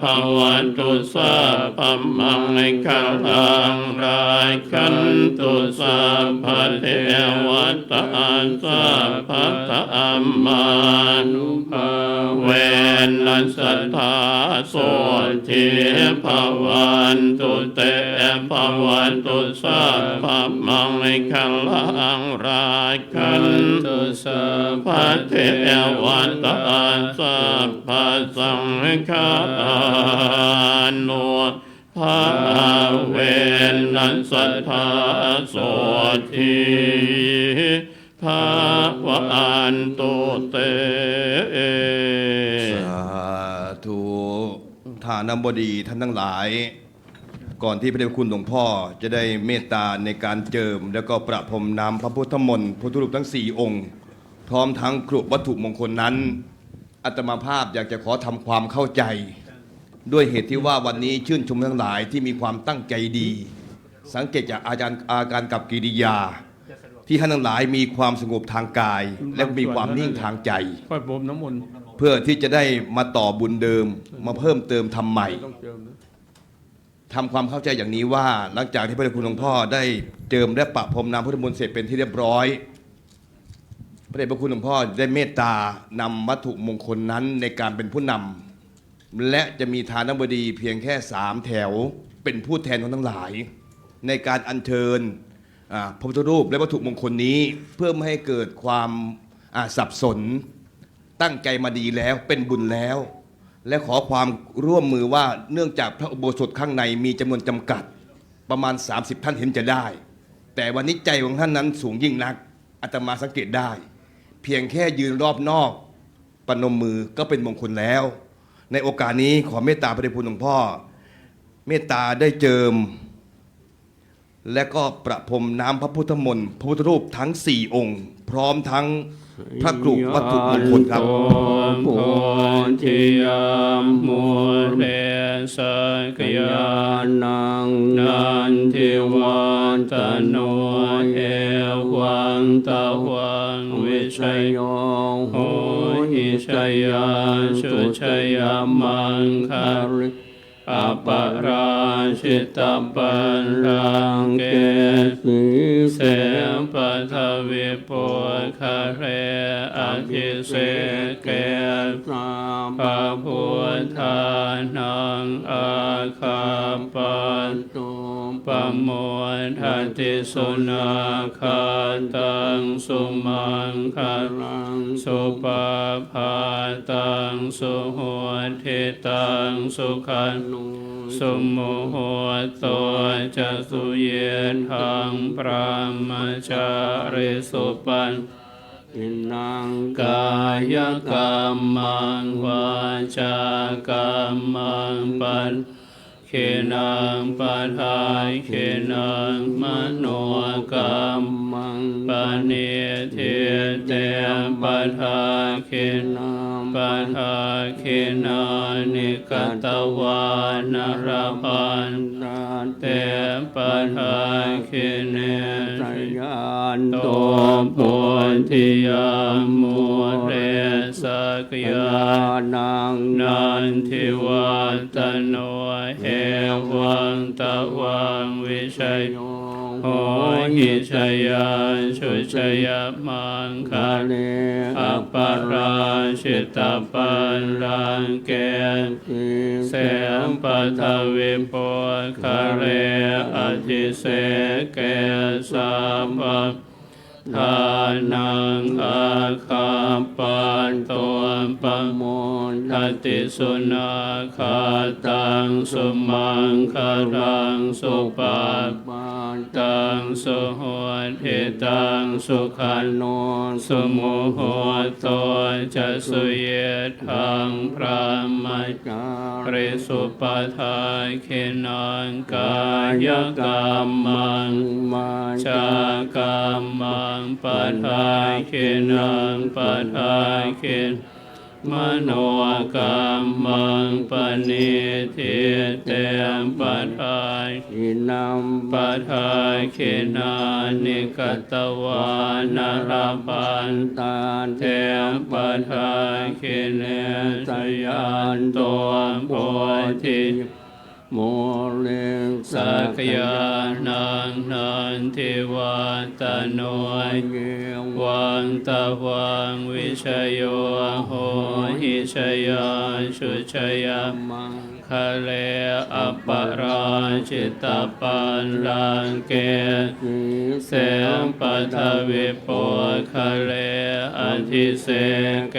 ภวันตุสัพพมังคังราคันตุสัพพเทวตาสัพพธรรมานุภาเวนัสสัทธาโสทิภวันตุเตภวันตุสัพพมังคังราคันตุสัพพเทวตาสัพพสังฆานุภาเวนัสสัทธาโสทิภาวันตุเต สาธุฐานบดีท่านทั้งหลาย ก่อนที่พระเดชพระคุณหลวงพ่อจะได้เมตตาในการเจิม แล้วก็ประพรมน้ำพระพุทธมนต์พุทธรูปทั้ง4องค์ พร้อมทั้งกรุวัตถุมงคลนั้นอาตมาภาพอยากจะขอทำความเข้าใจ ด้วยเหตุที่ว่าวันนี้ชื่นชมทั้งหลายที่มีความตั้งใจดี สังเกตจากอาการกับกิริยา ที่ท่านทั้งหลายมีความสงบทางกาย และมีความนิ่งทางใจ ค่อยบ่มน้ำมนต์ เพื่อที่จะได้มาต่อบุญเดิมมาเพิ่มเติมทำใหม่ ต้องเจิมนะ ทำความเข้าใจอย่างนี้ว่าหลังจากที่พระเดชคุณหลวงพ่อได้เจิมและประพรมน้ำพุทธมนต์เสร็จเป็นที่เรียบร้อย พระเดชพระคุณหลวงพ่อได้เมตตานำวัตถุมงคลนั้นในการเป็นผู้นำและจะมีฐานบดีเพียงแค่3แถวเป็นผู้แทนของทั้งหลาย ในการอัญเชิญพระพุทธรูปและวัตถุมงคลนี้เพื่อไม่ให้เกิดความสับสนตั้งใจมาดีแล้วเป็นบุญแล้ว และขอความร่วมมือว่าเนื่องจากพระอุโบสถข้างในมีจำนวนจำกัดประมาณ30ท่านเห็นจะได้ แต่วันนี้ใจของท่านนั้นสูงยิ่งนักอาตมาสังเกตได้ เพียงแค่ยืนรอบนอกปนมมือก็เป็นมงคลแล้ว ในโอกาสนี้ขอเมตตาพระเดชพระคุณหลวงพ่อเมตตาได้เจิม และก็ประพรมน้ำพระพุทธมนต์พระพุทธรูปทั้ง4องค์ พร้อมทั้งพระกรุวัตถุมงคลครับ โพธิยามมุเรสกยานังนันทิวันตโนเอวังตะวังวิชัยโยโหหิชยาสุชยามังคาริอัปปราชิตปันรังเกสีเสปัทวิปุคาเรอภิเสกเกสัมภพุทธานังอาคาปันตุปโมทันติสุนาคาตังสุมังคารังสุปภาตังสุโหทิตังสุขันสุโมโหโตจะสุเยทังปรามจาริสุปันอินังกายกรรมังวาจากรรมังปันเขนังปัฏฐายเขนังมโนกรรมังปณิเทเตปัฏฐาเขนังปัฏฐาเขนานิกตวานรพันเตปัฏฐาเขเนสยานโตโพธิยามุเรสกยานังนันทิวันตโนเอวังตะวังวิชัยโห หิชยาชุชยมังคาเลอัปปราชิตาปันลังเกเสมปัทวิปุคะเลอธิเสเกสัมปทานังอาคาปันตัวปโมทติสุนาคาตังสุมังคารังสุปาตังสุโหติตังสุขันโนสุโมโหโตจะสุเยทังพระมัจจาริสุปทาคินังกายกรรมังมาจากรรมังปัฏฐาคินังปัฏฐาคินมโนกรรมังปณิทิเตมปัฏฐาคินัมปัฏฐาคินานิกตวานารปันตาเตมปัฏฐาคิเนสยันโตโพธิโมเลสักยานังนันทิวัตโนเยวังตะวังวิชโยโหหิชยาชุชยมังคะเลอัปปราชิตาปันลังเกเสมปัทวิปุคะเลอธิเสเก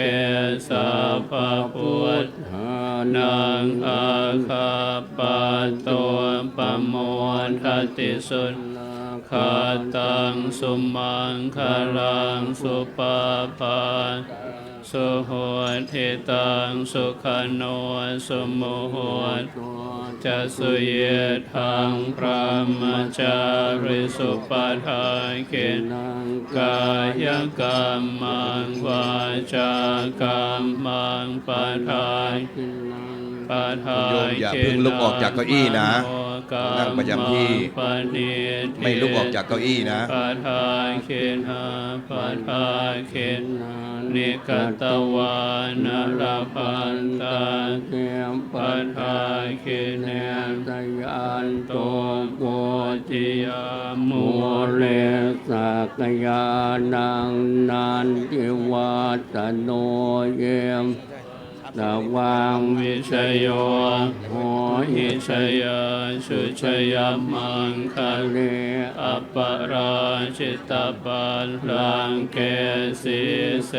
สัพพพุทธานังอาคาปัตโตปโมทติสุนคาตังสุมังคารังสุปาปาสุโหติตังสุขันโนสุโมโหจะสุเยทังพระมัจจาริสุปทาคินังกายกรรมังวาจากรรมังปทาคินังปทา โยมอย่าเพิ่งลุกออกจากเก้าอี้นะนั่งประจำที่ไม่ลุกออกจากเก้าอี้นะปัฏฐาคินาปัฏฐาคินานิกตวานารพันตาเตมปัฏฐาคิเนสยันโตโพธิยามุเลสักยานังนันทิวัตโนเยมตะวังวิชโยโหหิชยาชุชยมังคะเลอัปปราชิตาปันลังเกสีเส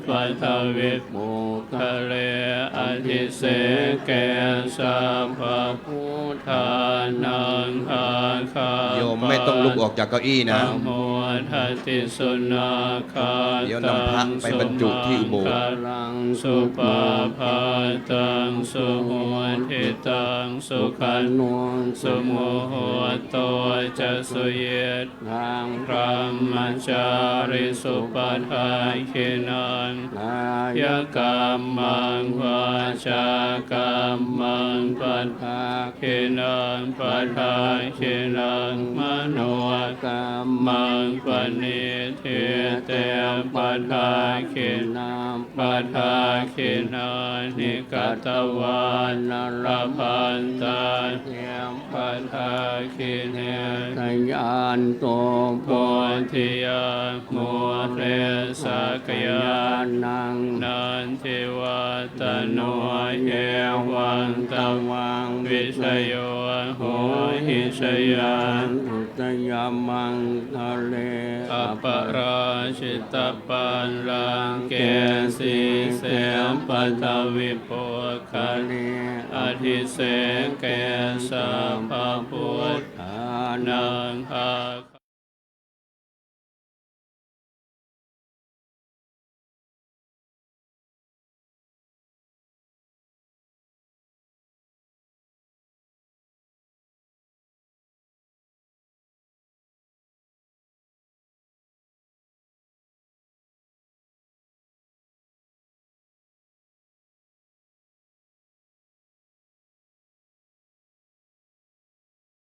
ปัทวิปุคะเลอธิเสเกสัพพพุทธานังอาคา โยมไม่ต้องลุกออกจากเก้าอี้นะ โมทัติสุนาคา เดี๋ยวนำพระไปบรรจุที่อุโบสถ สุปาภาตังสุโหติตังสุขันโนสุโมโหโตจะสุเยทังพระมัจจาริสุปทาคินังกายกรรมังวาจากรรมังปัฏฐาคินังปัฏฐาคินังมโนกรรมังปณิทิเตปัฏฐาคินังปัฏฐาคินานิกตวานารพันตาเทียมปัฏฐาคิเนสยันโตโพธิยามุเลสักยานังนันทิวัตโนเยวังตะวังวิชโยโหหิชยานุตยมังคะเลอัปปราชิตาปันลังเกสีเสมปัทวิปุคะเลอธิเสเกสัพพพุทธานังอา